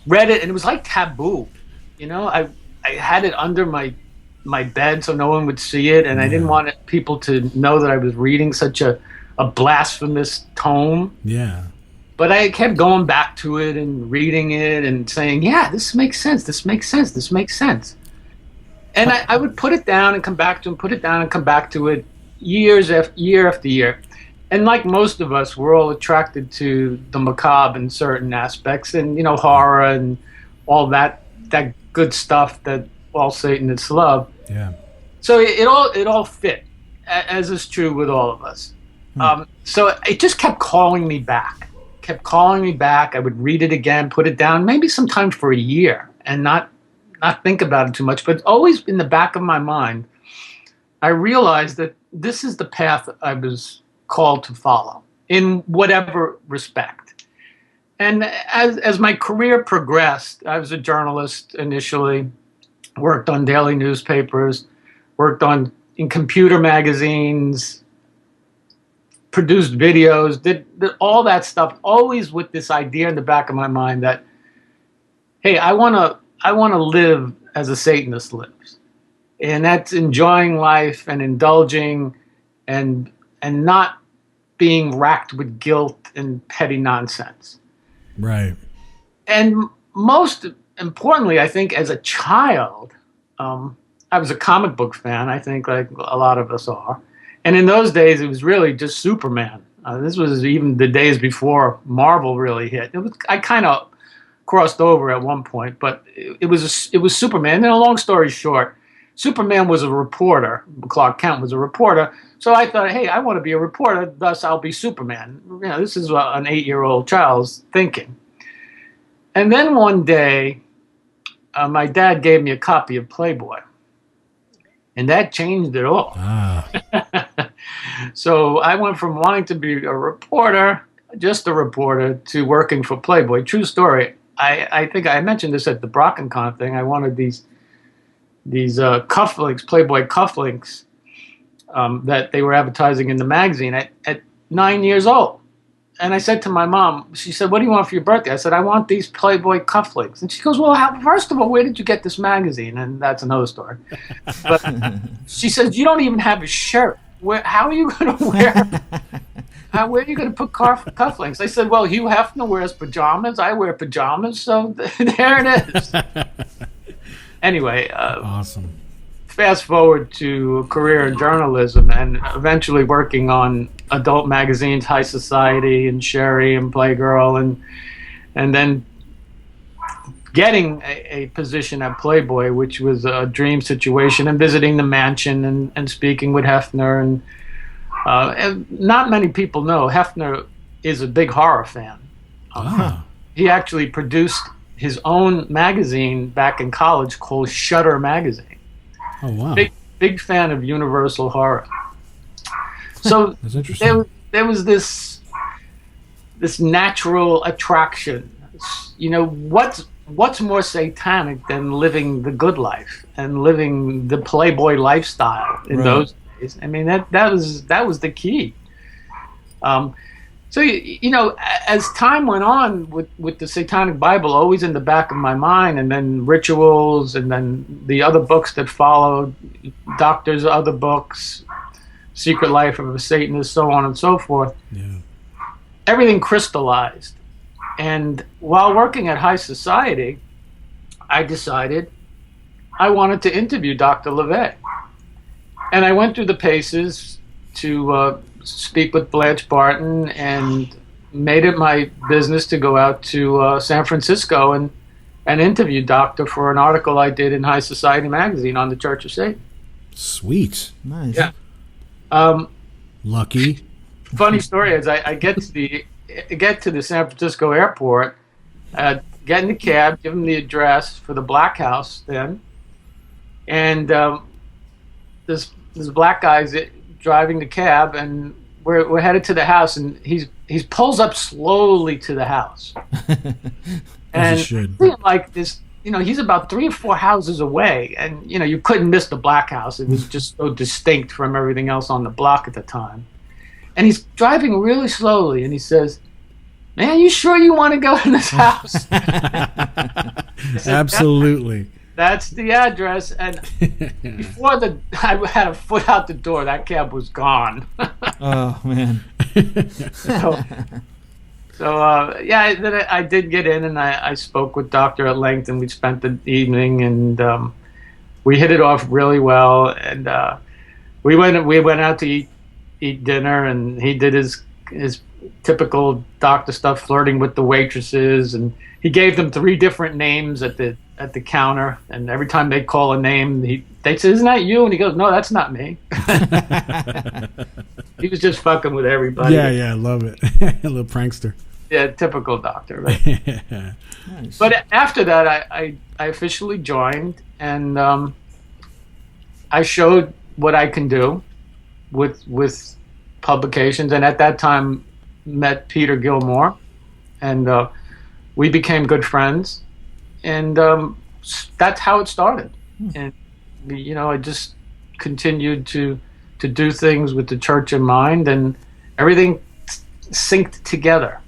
read it, and it was like taboo. I had it under my bed so no one would see it, and I didn't want people to know that I was reading such a blasphemous tome. Yeah. But I kept going back to it and reading it and saying, yeah, this makes sense, this makes sense, this makes sense. And I would put it down and come back to it, put it down and come back to it year after year. And like most of us, we're all attracted to the macabre in certain aspects and, horror and all that good stuff that all Satanists love. Yeah. So it all fit, as is true with all of us. So it just kept calling me back. I would read it again, put it down, maybe sometime for a year and not think about it too much, but always in the back of my mind, I realized that this is the path I was called to follow in whatever respect. And as my career progressed, I was a journalist initially, worked on daily newspapers, worked in computer magazines, produced videos, did all that stuff, always with this idea in the back of my mind that, hey, I want to live as a Satanist lives. And that's enjoying life and indulging and not being racked with guilt and petty nonsense. Right. And most importantly, I think as a child, I was a comic book fan, I think like a lot of us are. And in those days, it was really just Superman. This was even the days before Marvel really hit. I kind of crossed over at one point, but it was Superman. And a long story short, Superman was a reporter. Clark Kent was a reporter. So I thought, hey, I want to be a reporter, thus I'll be Superman. This is what an 8-year-old child's thinking. And then one day, my dad gave me a copy of Playboy. And that changed it all. So I went from wanting to be a reporter, just a reporter, to working for Playboy. True story. I think I mentioned this at the BrockenCon thing. I wanted these cufflinks, Playboy cufflinks, that they were advertising in the magazine at 9 years old. And I said to my mom, she said, what do you want for your birthday? I said, I want these Playboy cufflinks. And she goes, well, first of all, where did you get this magazine? And that's another story. But she says, you don't even have a shirt. How are you going to wear? Where are you going to put cufflinks? I said, well, Hugh Hefner wears pajamas. I wear pajamas. So there it is. Anyway. Awesome. Fast forward to a career in journalism and eventually working on adult magazines, High Society and Sherry and Playgirl, and then getting a position at Playboy, which was a dream situation, and visiting the mansion and speaking with Hefner. And not many people know Hefner is a big horror fan. He actually produced his own magazine back in college called Shudder Magazine. Oh, wow. Big fan of Universal Horror. So that's interesting. There was this natural attraction. What's more satanic than living the good life and living the Playboy lifestyle in those days? I mean, that was the key. So as time went on with the Satanic Bible always in the back of my mind, and then Rituals, and then the other books that followed, Doctor's other books, Secret Life of a Satanist, so on and so forth. Yeah. Everything crystallized. And while working at High Society, I decided I wanted to interview Dr. LaVey. And I went through the paces to speak with Blanche Barton, and made it my business to go out to San Francisco and interview Doctor for an article I did in High Society magazine on the Church of Satan. Sweet. Nice. Yeah. Lucky. Funny story is I get to the San Francisco airport, get in the cab, give him the address for the Black House then, and this black guy's driving the cab, and we're headed to the house, and he pulls up slowly to the house. And like this, he's about 3 or 4 houses away, and you couldn't miss the Black House. It was just so distinct from everything else on the block at the time. And he's driving really slowly, and he says, "Man, you sure you want to go in this house?" Said, absolutely. That's the address. And before I had a foot out the door, that cab was gone. Oh man. So then I did get in, and I spoke with Doctor at length, and we spent the evening, and we hit it off really well. And we went out to eat dinner, and he did his typical Doctor stuff, flirting with the waitresses, and he gave them 3 different names at the counter, and every time they call a name, they say, "Isn't that you?" And he goes, "No, that's not me." He was just fucking with everybody. Yeah, I love it. A little prankster. Yeah, typical Doctor, right? Nice. But after that, I officially joined, and I showed what I can do with publications, and at that time met Peter Gilmore, and we became good friends, and that's how it started. And I just continued to do things with the church in mind, and everything synced together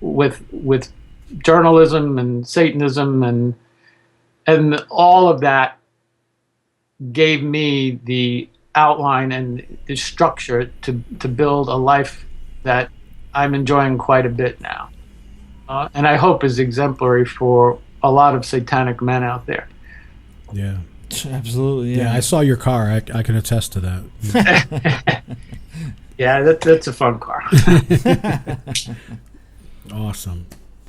with journalism and Satanism, and all of that gave me the outline and the structure to build a life that I'm enjoying quite a bit now, and I hope is exemplary for a lot of satanic men out there. Yeah, Absolutely, Yeah, I saw your car. I can attest to that. Yeah, that's a fun car. Awesome.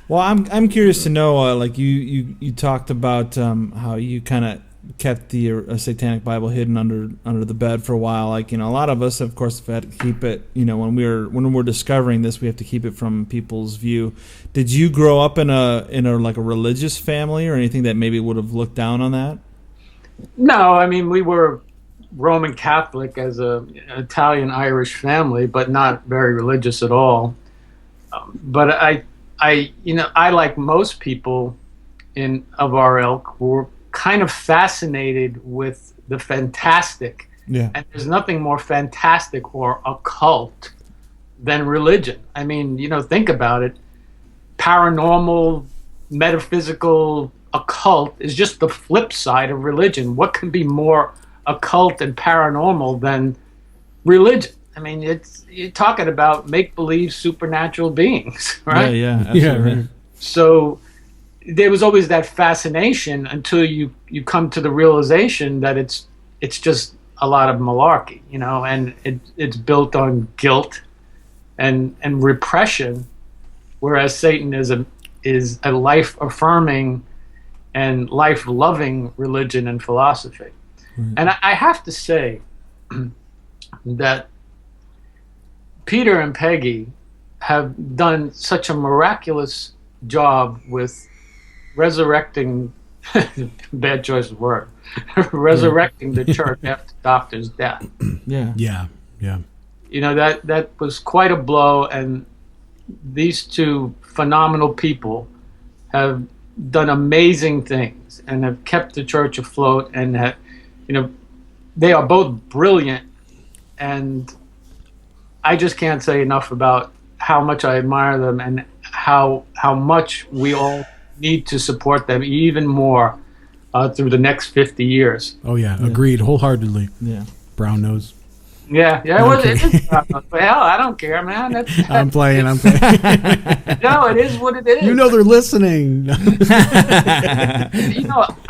Well, I'm curious to know, like you talked about how you kind of kept the Satanic Bible hidden under the bed for a while. Like, a lot of us, of course, have had to keep it. When we're discovering this, we have to keep it from people's view. Did you grow up in a like a religious family or anything that maybe would have looked down on that? No, I mean, we were Roman Catholic as an Italian-Irish family, but not very religious at all. But I like most people of our ilk, were kind of fascinated with the fantastic. Yeah. And there's nothing more fantastic or occult than religion. I mean, think about it. Paranormal, metaphysical, occult is just the flip side of religion. What can be more occult and paranormal than religion? I mean, you're talking about make-believe supernatural beings, right? Yeah, absolutely. Right. So there was always that fascination until you come to the realization that it's just a lot of malarkey, and it's built on guilt and repression, whereas Satan is a life-affirming and life-loving religion and philosophy. Mm-hmm. And I have to say that Peter and Peggy have done such a miraculous job with resurrecting, bad choice of word, resurrecting the church after Doctor's death. Yeah. That was quite a blow, and these two phenomenal people have done amazing things and have kept the church afloat, and have, they are both brilliant, and I just can't say enough about how much I admire them and how much we all need to support them even more through the next 50 years. Oh yeah, agreed wholeheartedly. Yeah. Brown nose. Yeah, it is. But hell, I don't care, man. I'm playing. No, it is what it is. They're listening.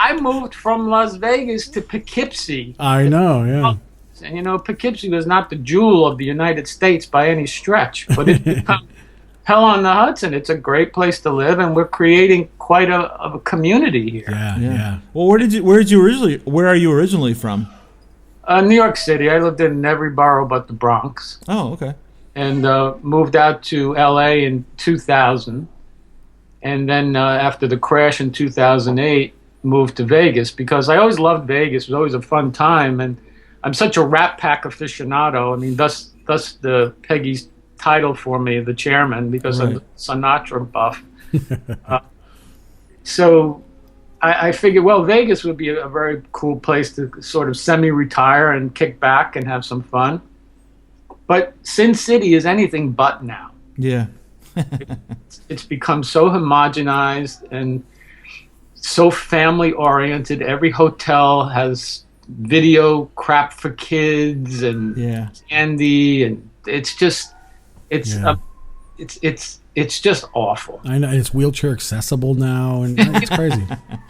I moved from Las Vegas to Poughkeepsie. I know, yeah. And Poughkeepsie was not the jewel of the United States by any stretch, but it's become hell on the Hudson. It's a great place to live, and we're creating quite a community here. Yeah. Well, where are you originally from? New York City. I lived in every borough but the Bronx. Oh, okay. And moved out to L.A. in 2000. And then after the crash in 2008, moved to Vegas because I always loved Vegas. It was always a fun time. And I'm such a Rat Pack aficionado. I mean, thus the Peggy's title for me, the chairman, because I'm a Sinatra buff. So I figured, well, Vegas would be a very cool place to sort of semi-retire and kick back and have some fun. But Sin City is anything but now. Yeah. It's become so homogenized and so family-oriented. Every hotel has video crap for kids and candy, and it's just awful. I know it's wheelchair accessible now, and it's crazy.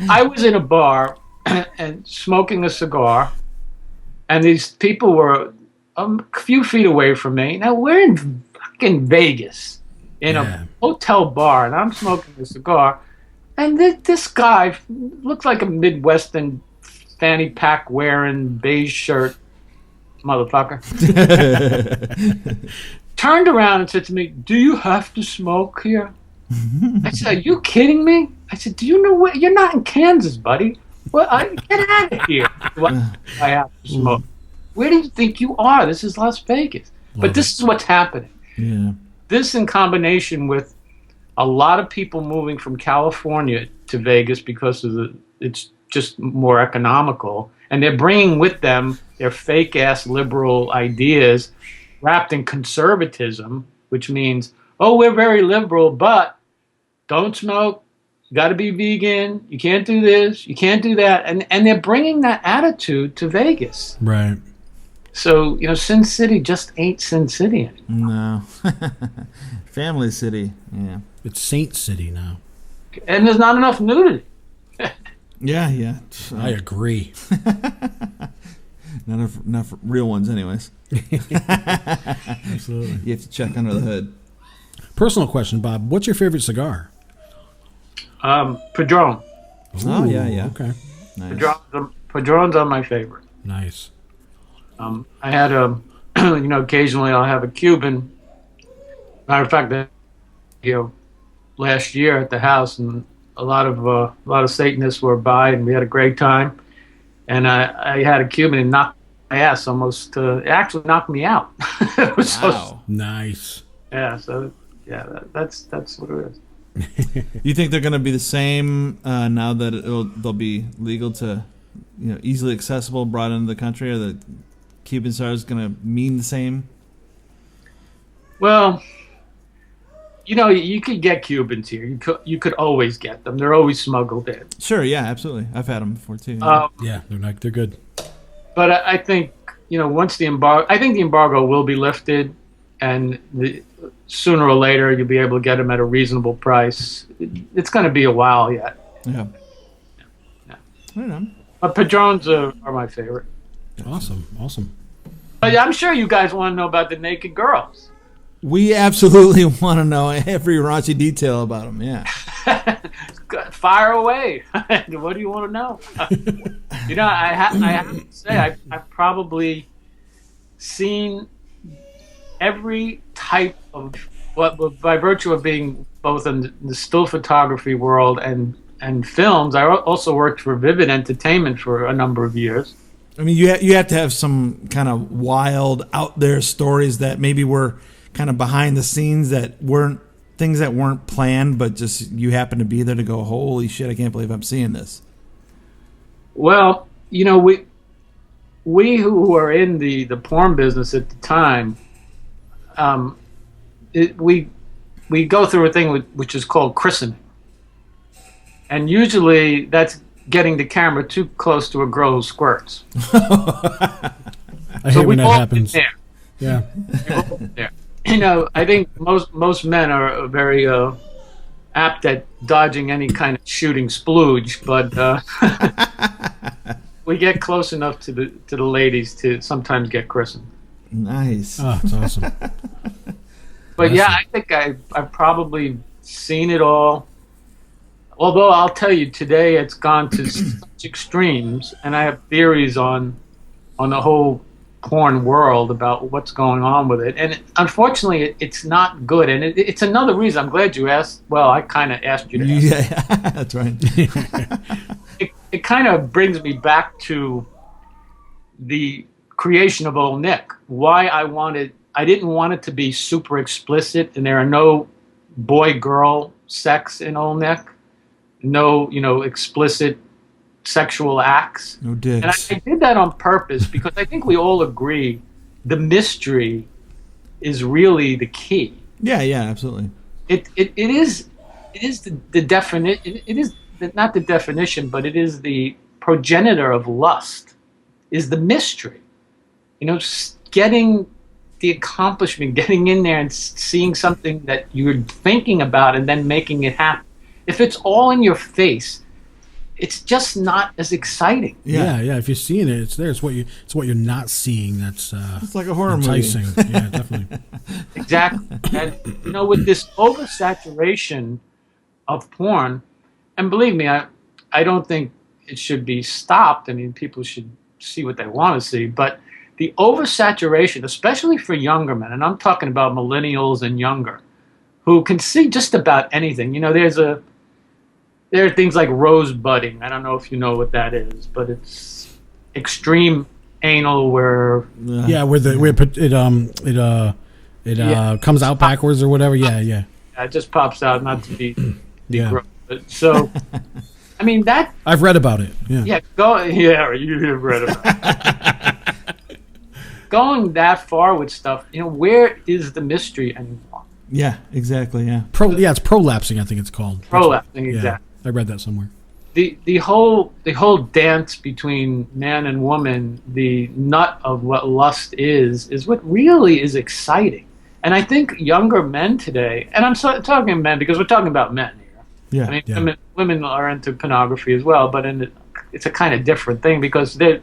I was in a bar and smoking a cigar, and these people were a few feet away from me. Now we're in fucking Vegas in a hotel bar, and I'm smoking a cigar, and this guy looks like a Midwestern fanny pack wearing beige shirt motherfucker turned around and said to me, "Do you have to smoke here?" I said, "Are you kidding me?" I said, "Do you know where you're not in Kansas, buddy? Well, get out of here." I have to smoke. Where do you think you are? This is Las Vegas. But this is what's happening. Yeah. This in combination with a lot of people moving from California to Vegas because of it's just more economical, and they're bringing with them their fake ass liberal ideas wrapped in conservatism, which means, oh, we're very liberal, but don't smoke, you got to be vegan, you can't do this, you can't do that, and they're bringing that attitude to Vegas. Right. So Sin City just ain't Sin City anymore. No. Family City. Yeah. It's Saint City now. And there's not enough nudity. Yeah, yeah. I agree. Not for real ones, anyways. Absolutely. You have to check under the hood. Personal question, Bob. What's your favorite cigar? Padron. Oh, yeah. Okay. Nice. Padrons are my favorite. Nice. I had occasionally I'll have a Cuban. Matter of fact, last year at the house, and a lot of Satanists were by, and we had a great time. And I had a Cuban and knocked my ass almost. It actually knocked me out. It was Wow. Nice. Yeah. So yeah, that's what it is. You think they're going to be the same now that they'll be legal to, easily accessible, brought into the country? Are the Cuban cigars going to mean the same? Well, you could get Cubans here. You could always get them. They're always smuggled in. Sure, yeah, absolutely. I've had them before too. Yeah, they're good. But I think once the embargo will be lifted, and sooner or later you'll be able to get them at a reasonable price. It's going to be a while yet. Yeah. Yeah. I don't know. But Padrones are my favorite. Awesome. But I'm sure you guys want to know about the naked girls. We absolutely want to know every raunchy detail about them. Yeah. Fire away. What do you want to know? I have to say I've probably seen every type of by virtue of being both in the still photography world and films. I also worked for Vivid Entertainment for a number of years. I mean, you have to have some kind of wild, out there stories that maybe were kind of behind the scenes, that weren't things that weren't planned, but just you happen to be there to go, holy shit, I can't believe I'm seeing this. Well, we who were in the porn business at the time, we go through a thing which is called christening, and usually that's getting the camera too close to a girl who squirts. I hate when that happens. Yeah. There. I think most men are very apt at dodging any kind of shooting splooge, but we get close enough to the ladies to sometimes get christened. Nice. Oh, that's awesome. But yeah, I think I've probably seen it all. Although I'll tell you, today it's gone to such extremes, and I have theories on the whole porn world about what's going on with it. And unfortunately, it's not good. And it's another reason. I'm glad you asked. Well, I kind of asked you to ask. Yeah, that's right. It kind of brings me back to the creation of Old Nick. Why I didn't want it to be super explicit, and there are no boy-girl sex in Old Nick. No, explicit sexual acts. No dicks. And I did that on purpose because I think we all agree the mystery is really the key. Yeah, absolutely. It is the definition. It is not the definition, but it is the progenitor of lust. Is the mystery. Getting the accomplishment, getting in there and seeing something that you're thinking about and then making it happen. If it's all in your face, it's just not as exciting. Yeah. If you're seeing it, it's there. It's what you're not seeing. That's it's like a horror enticing. movie. Yeah, definitely. Exactly. And with this oversaturation of porn, and believe me, I don't think it should be stopped. I mean, people should see what they want to see, but the oversaturation, especially for younger men, and I'm talking about millennials and younger, who can see just about anything. There are things like rosebudding. I don't know if you know what that is, but it's extreme anal where it comes out backwards or whatever. Yeah. It just pops out, not to be gross. So, I mean that I've read about it. Yeah. You have read about it. Going that far with stuff, where is the mystery anymore? Yeah, exactly. Yeah. It's prolapsing. I think it's called Prolapsing, exactly. I read that somewhere. The whole dance between man and woman, the nut of what lust is what really is exciting. And I think younger men today, and I'm talking men because we're talking about men here. Yeah. I mean, women are into pornography as well, but it's a kind of different thing because they're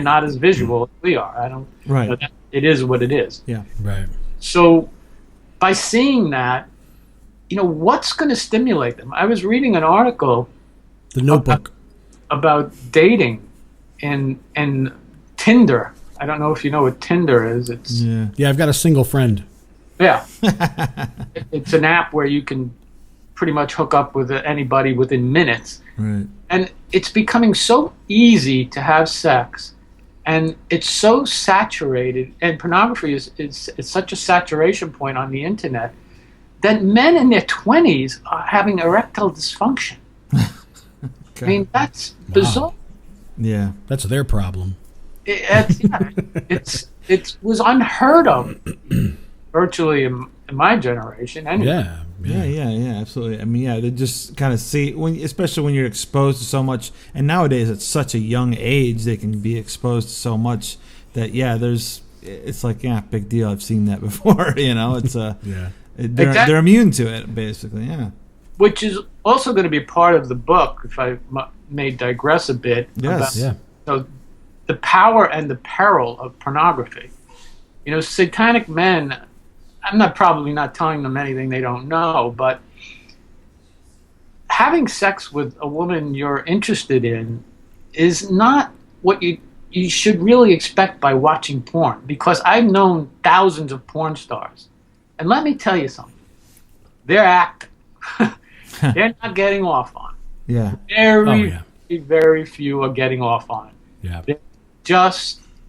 not as visual as we are. I don't. Right. You know, it is what it is. Yeah. Right. So by seeing that, you know, what's going to stimulate them? I was reading an article, The Notebook, about dating and Tinder. I don't know if you know what Tinder is. It's yeah. I've got a single friend. Yeah. It's an app where you can pretty much hook up with anybody within minutes. Right. And it's becoming so easy to have sex, and it's so saturated, and pornography is such a saturation point on the internet that men in their 20s are having erectile dysfunction. I mean, that's bizarre. Yeah. That's their problem. It was unheard of virtually in my generation. Anyway. Yeah, absolutely. I mean, yeah, they just kind of see, especially when you're exposed to so much, and nowadays at such a young age, they can be exposed to so much that, it's like, big deal. I've seen that before, it's they're immune to it, basically, yeah. Which is also going to be part of the book, if I may digress a bit. Yes. So the power and the peril of pornography. You know, satanic men, I'm probably not telling them anything they don't know, but having sex with a woman you're interested in is not what you should really expect by watching porn, because I've known thousands of porn stars. And let me tell you something. They're acting. They're not getting off on it. Yeah. Very few are getting off on it. Yeah.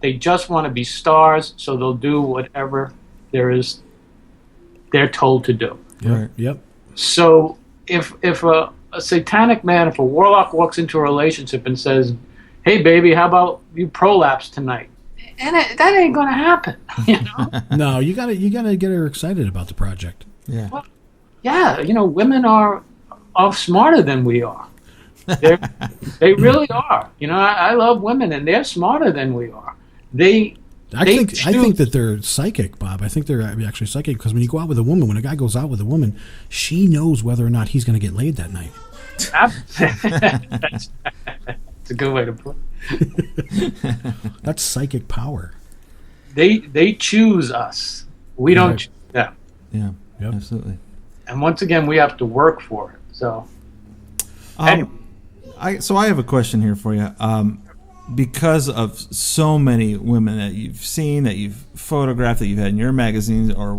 They just want to be stars, so they'll do whatever they're told to do. Right. Yep. So if a satanic man, if a warlock walks into a relationship and says, "Hey baby, how about you prolapse tonight?" And that ain't gonna happen, you know. No, you gotta get her excited about the project. Yeah. Well, yeah, women are smarter than we are. They really are. I love women, and they're smarter than we are. I think that they're psychic, Bob. I think they're actually psychic, because when you go out with a woman, when a guy goes out with a woman, she knows whether or not he's going to get laid that night. That's a good way to put it. That's psychic power. They choose us. We don't choose them. Yeah, yep. Absolutely. And once again, we have to work for it. So, anyway. I have a question here for you. Because of so many women that you've seen, that you've photographed, that you've had in your magazines or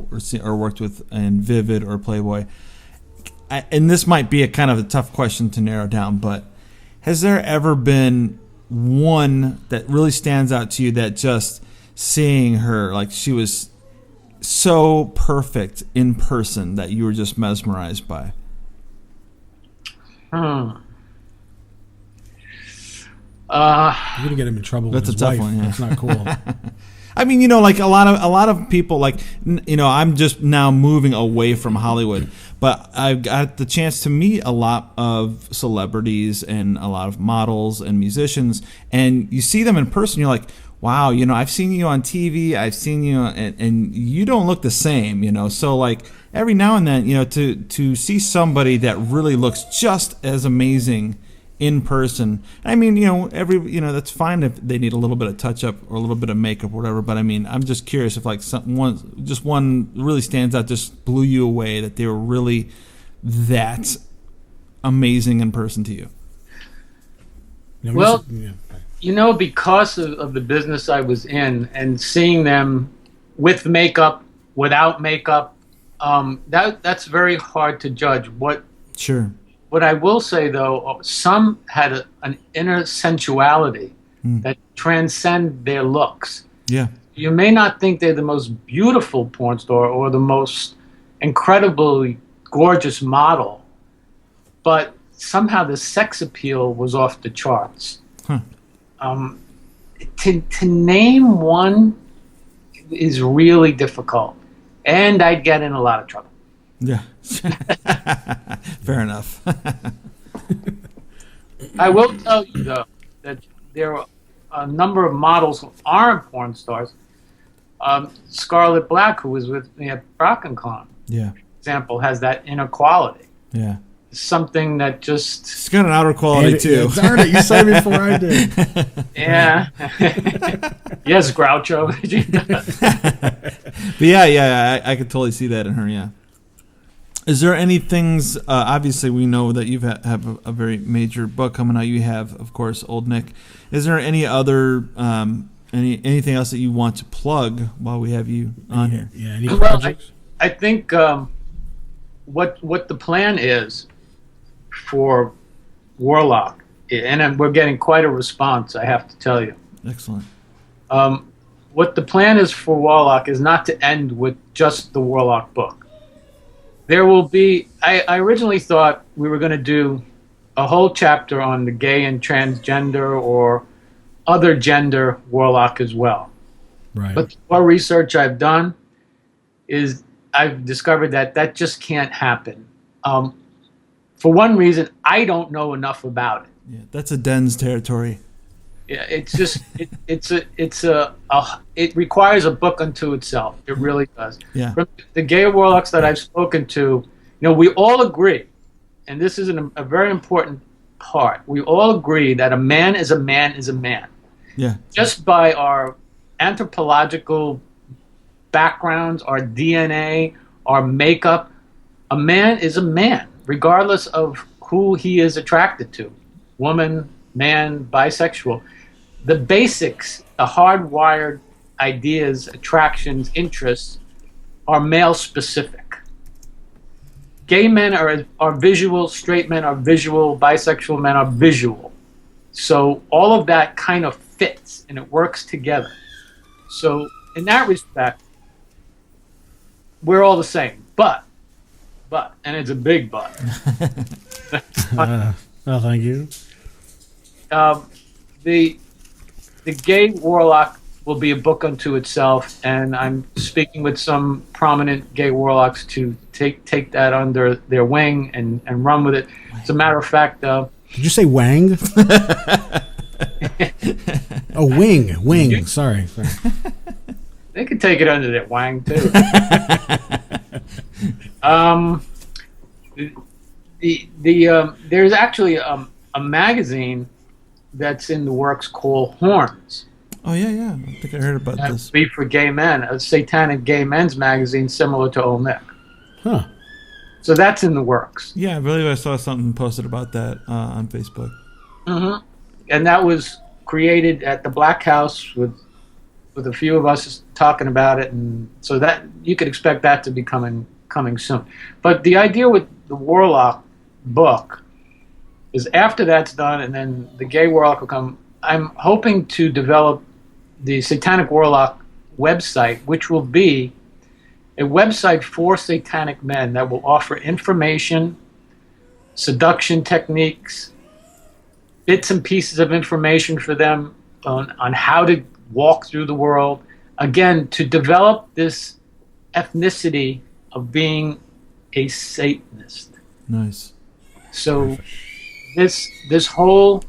worked with in Vivid or Playboy, and this might be a kind of a tough question to narrow down, but has there ever been one that really stands out to you, that just seeing her, like she was so perfect in person that you were just mesmerized by? You're gonna get him in trouble. That's with his a tough wife. one. Yeah. That's not cool. I mean, like a lot of people, like, I'm just now moving away from Hollywood, but I've got the chance to meet a lot of celebrities and a lot of models and musicians, and you see them in person, you're like, wow, I've seen you on TV, I've seen you, and you don't look the same, So like every now and then, to see somebody that really looks just as amazing in person. I mean, that's fine if they need a little bit of touch up or a little bit of makeup or whatever, but I mean, I'm just curious if like one really stands out, just blew you away, that they were really that amazing in person to you. Well, because of the business I was in, and seeing them with makeup, without makeup, that's very hard to judge. Sure. What I will say, though, some had an inner sensuality that transcend their looks. Yeah. You may not think they're the most beautiful porn star or the most incredibly gorgeous model, but somehow the sex appeal was off the charts. Huh. To name one is really difficult, and I'd get in a lot of trouble. Yeah. Fair enough. I will tell you, though, that there are a number of models who aren't porn stars. Scarlett Black, who was with me at BrockenCon, yeah, example, has that inequality. Yeah. something that just... It's got an outer quality, too. Darn it, you said it before I did. Yeah. Yes, Groucho. But yeah, I could totally see that in her, yeah. Is there any things, obviously we know that you have a very major book coming out. You have, of course, Old Nick. Is there any other, anything else that you want to plug while we have you on here? Yeah, any projects? I think what the plan is for Warlock, and we're getting quite a response, I have to tell you. Excellent. What the plan is for Warlock is not to end with just the Warlock book. There will be, I originally thought we were going to do a whole chapter on the gay and transgender or other gender Warlock as well. Right. But the more research I've done is I've discovered that just can't happen. For one reason, I don't know enough about it. Yeah, that's a Den's territory. Yeah, it's just it requires a book unto itself. It really does. Yeah. From the gay warlocks that I've spoken to, we all agree, and this is a very important part. We all agree that a man is a man is a man. Yeah. Just by our anthropological backgrounds, our DNA, our makeup, a man is a man, regardless of who he is attracted to, woman, man, bisexual. The basics, the hardwired ideas, attractions, interests are male specific. Gay men are visual, straight men are visual, bisexual men are visual. So all of that kind of fits and it works together. So in that respect, we're all the same. But, and it's a big but. Well, thank you. The gay warlock will be a book unto itself, and I'm speaking with some prominent gay warlocks to take that under their wing and run with it. As a matter of fact, did you say wang? Oh, wing. Sorry. They could take it under their wang too. There's actually a magazine that's in the works called Horns. Oh yeah. I think I heard about this. Be for gay men, a satanic gay men's magazine similar to Old Nick. Huh. So that's in the works. Yeah, I believe I saw something posted about that on Facebook. Mm-hmm. And that was created at the Black House with a few of us talking about it, and so that you could expect that to be coming soon. But the idea with the Warlock book is after that's done, and then the gay Warlock will come. I'm hoping to develop the Satanic Warlock website, which will be a website for satanic men that will offer information, seduction techniques, bits and pieces of information for them on how to walk through the world. Again, to develop this ethnicity of being a Satanist. Nice. So this whole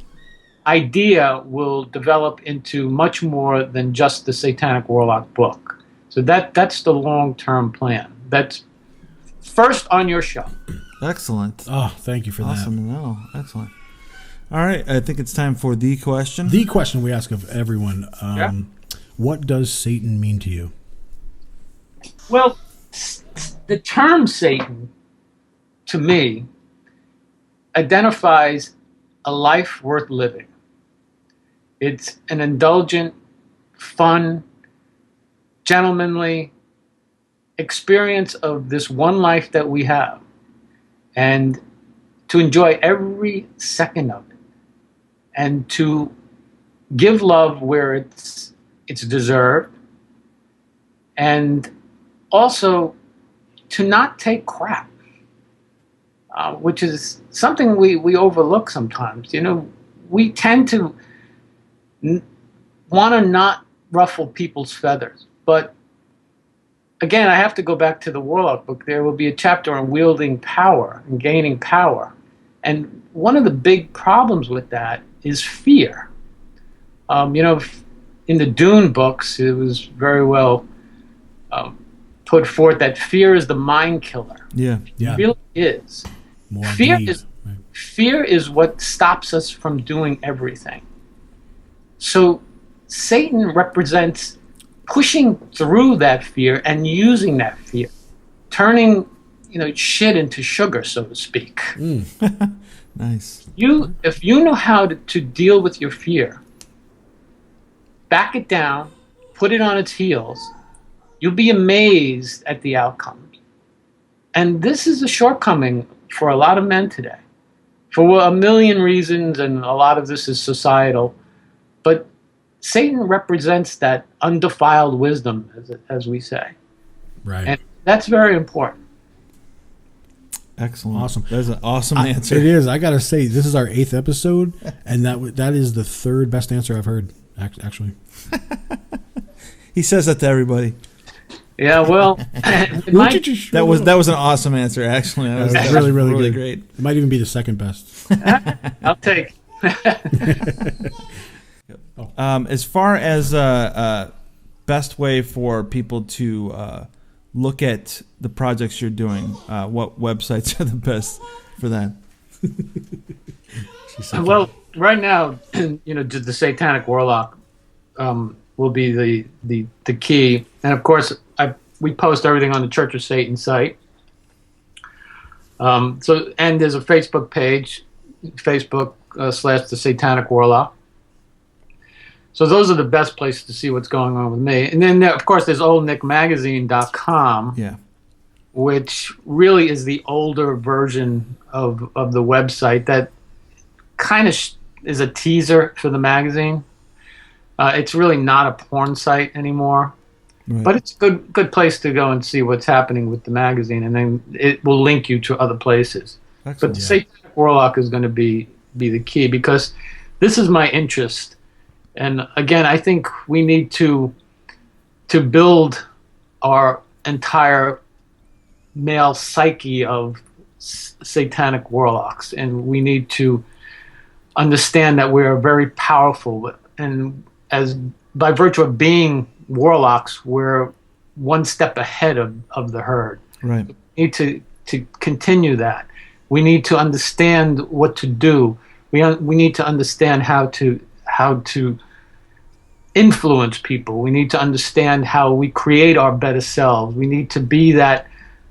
idea will develop into much more than just the Satanic Warlock book. So that's the long-term plan. That's first on your show. Excellent. Oh, thank you for that. Awesome to know. Excellent. All right, I think it's time for the question. The question we ask of everyone. What does Satan mean to you? Well, the term Satan, to me, identifies a life worth living. It's an indulgent, fun, gentlemanly experience of this one life that we have, and to enjoy every second of it, and to give love where it's deserved, and also to not take crap, which is something we overlook sometimes. We tend to want to not ruffle people's feathers. But again, I have to go back to the Warlock book. There will be a chapter on wielding power and gaining power. And one of the big problems with that is fear. In the Dune books, it was very well put forth that fear is the mind killer. Yeah. It really is. Fear is what stops us from doing everything. So Satan represents pushing through that fear and using that fear, turning shit into sugar, so to speak. Nice. If you know how to deal with your fear, back it down, put it on its heels, you'll be amazed at the outcome. And this is a shortcoming for a lot of men today, for a million reasons, and a lot of this is societal. But Satan represents that undefiled wisdom, as we say. Right. And that's very important. Excellent. Awesome. That's an awesome answer. It is. I got to say, this is our 8th episode, and that is the 3rd best answer I've heard, actually. He says that to everybody. Yeah, well, that was an awesome answer. Actually, that was really great. It might even be the 2nd best. I'll take. As far as best way for people to look at the projects you're doing, what websites are the best for that? Well, right now, the Satanic Warlock will be the key, and of course, we post everything on the Church of Satan site. And there's a Facebook page, Facebook / the Satanic Warlock. So those are the best places to see what's going on with me. And then, of course, there's oldnickmagazine.com, which really is the older version of the website that kind of is a teaser for the magazine. It's really not a porn site anymore. Right. But it's a good place to go and see what's happening with the magazine, and then it will link you to other places. Excellent. But the Satanic Warlock is going to be the key, because this is my interest. And again, I think we need to build our entire male psyche of satanic warlocks, and we need to understand that we are very powerful, and as by virtue of being warlocks, we're one step ahead of the herd. Right. We need to continue that. We need to understand what to do. We need to understand how to influence people. We need to understand how we create our better selves. We need to be that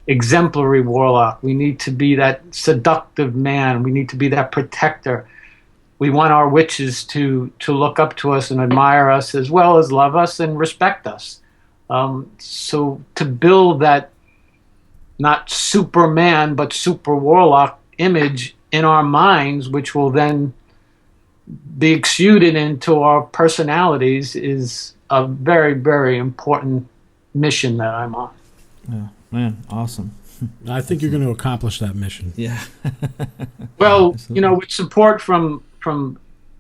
exemplary warlock. We need to be that seductive man. We need to be that protector. We want our witches to look up to us and admire us, as well as love us and respect us. So to build that not Superman but super warlock image in our minds, which will then be exuded into our personalities, is a very, very important mission that I'm on. Yeah, man, awesome. I think you're going to accomplish that mission. Yeah. Well, with support from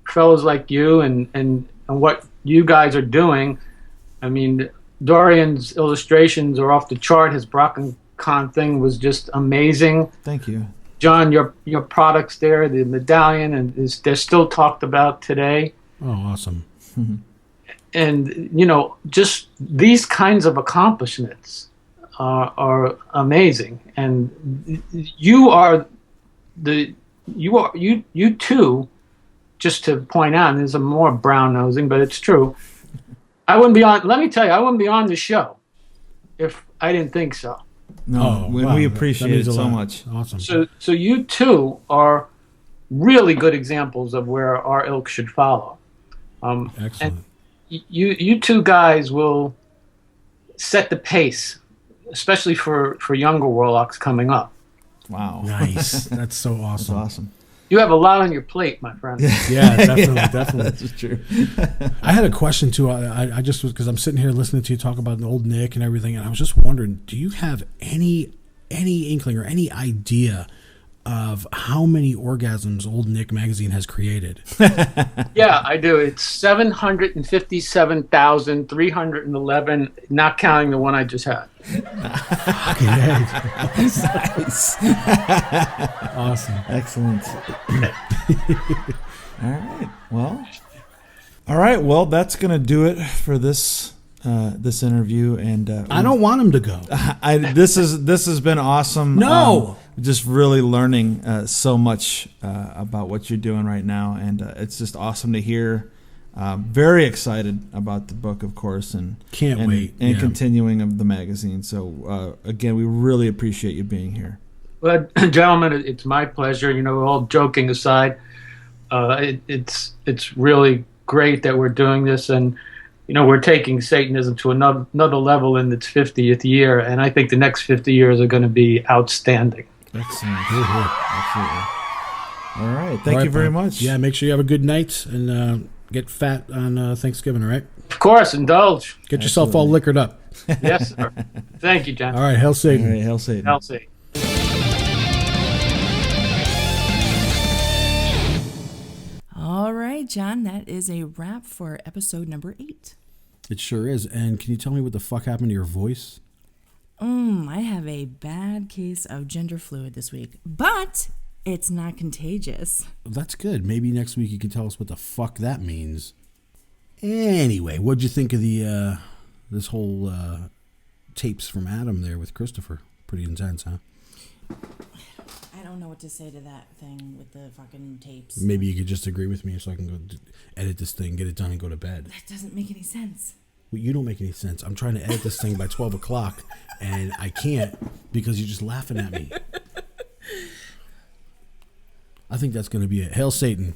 fellows like you and what you guys are doing, I mean, Dorian's illustrations are off the chart. His BrockenCon thing was just amazing. Thank you. John, your products there, the medallion, and they're still talked about today. Oh, awesome. And, just these kinds of accomplishments are amazing. And you too, just to point out, and there's a more brown-nosing, but it's true. Let me tell you, I wouldn't be on the show if I didn't think so. No, we appreciate it so much. Awesome. So you two are really good examples of where our ilk should follow. Excellent. And you two guys will set the pace, especially for younger warlocks coming up. Wow. Nice. That's so awesome. That's awesome. You have a lot on your plate, my friend. Yeah, definitely. That's true. I had a question too. I just was, because I'm sitting here listening to you talk about old Nick and everything, and I was just wondering, do you have any inkling or any idea of how many orgasms Old Nick magazine has created? Yeah, I do. It's 757,311, not counting the one I just had. Nice. Awesome. Excellent. All right. Well, that's going to do it for this this interview, and I don't want him to go. This has been awesome. No, just really learning so much about what you're doing right now, and it's just awesome to hear. Very excited about the book, of course, and can't wait. And continuing of the magazine. So again, we really appreciate you being here. Well, gentlemen, it's my pleasure. All joking aside, it's really great that we're doing this, and we're taking Satanism to another level in its 50th year, and I think the next 50 years are going to be outstanding. Excellent. Absolutely. All right. Thank you very much. Yeah, make sure you have a good night and get fat on Thanksgiving, all right? Of course, indulge. Get yourself all liquored up. Yes, sir. Thank you, John. All right, Hail Satan. All right, Hail Satan. Hail Satan. All right, John, that is a wrap for episode number 8. It sure is. And can you tell me what the fuck happened to your voice? I have a bad case of gender fluid this week, but it's not contagious. That's good. Maybe next week you can tell us what the fuck that means. Anyway, what'd you think of the this whole tapes from Adam there with Christopher? Pretty intense, huh? I don't know what to say to that thing with the fucking tapes. Maybe you could just agree with me so I can go edit this thing, get it done, and go to bed. That doesn't make any sense. Well, you don't make any sense. I'm trying to edit this thing by 12 o'clock, and I can't because you're just laughing at me. I think that's going to be it. Hail Satan.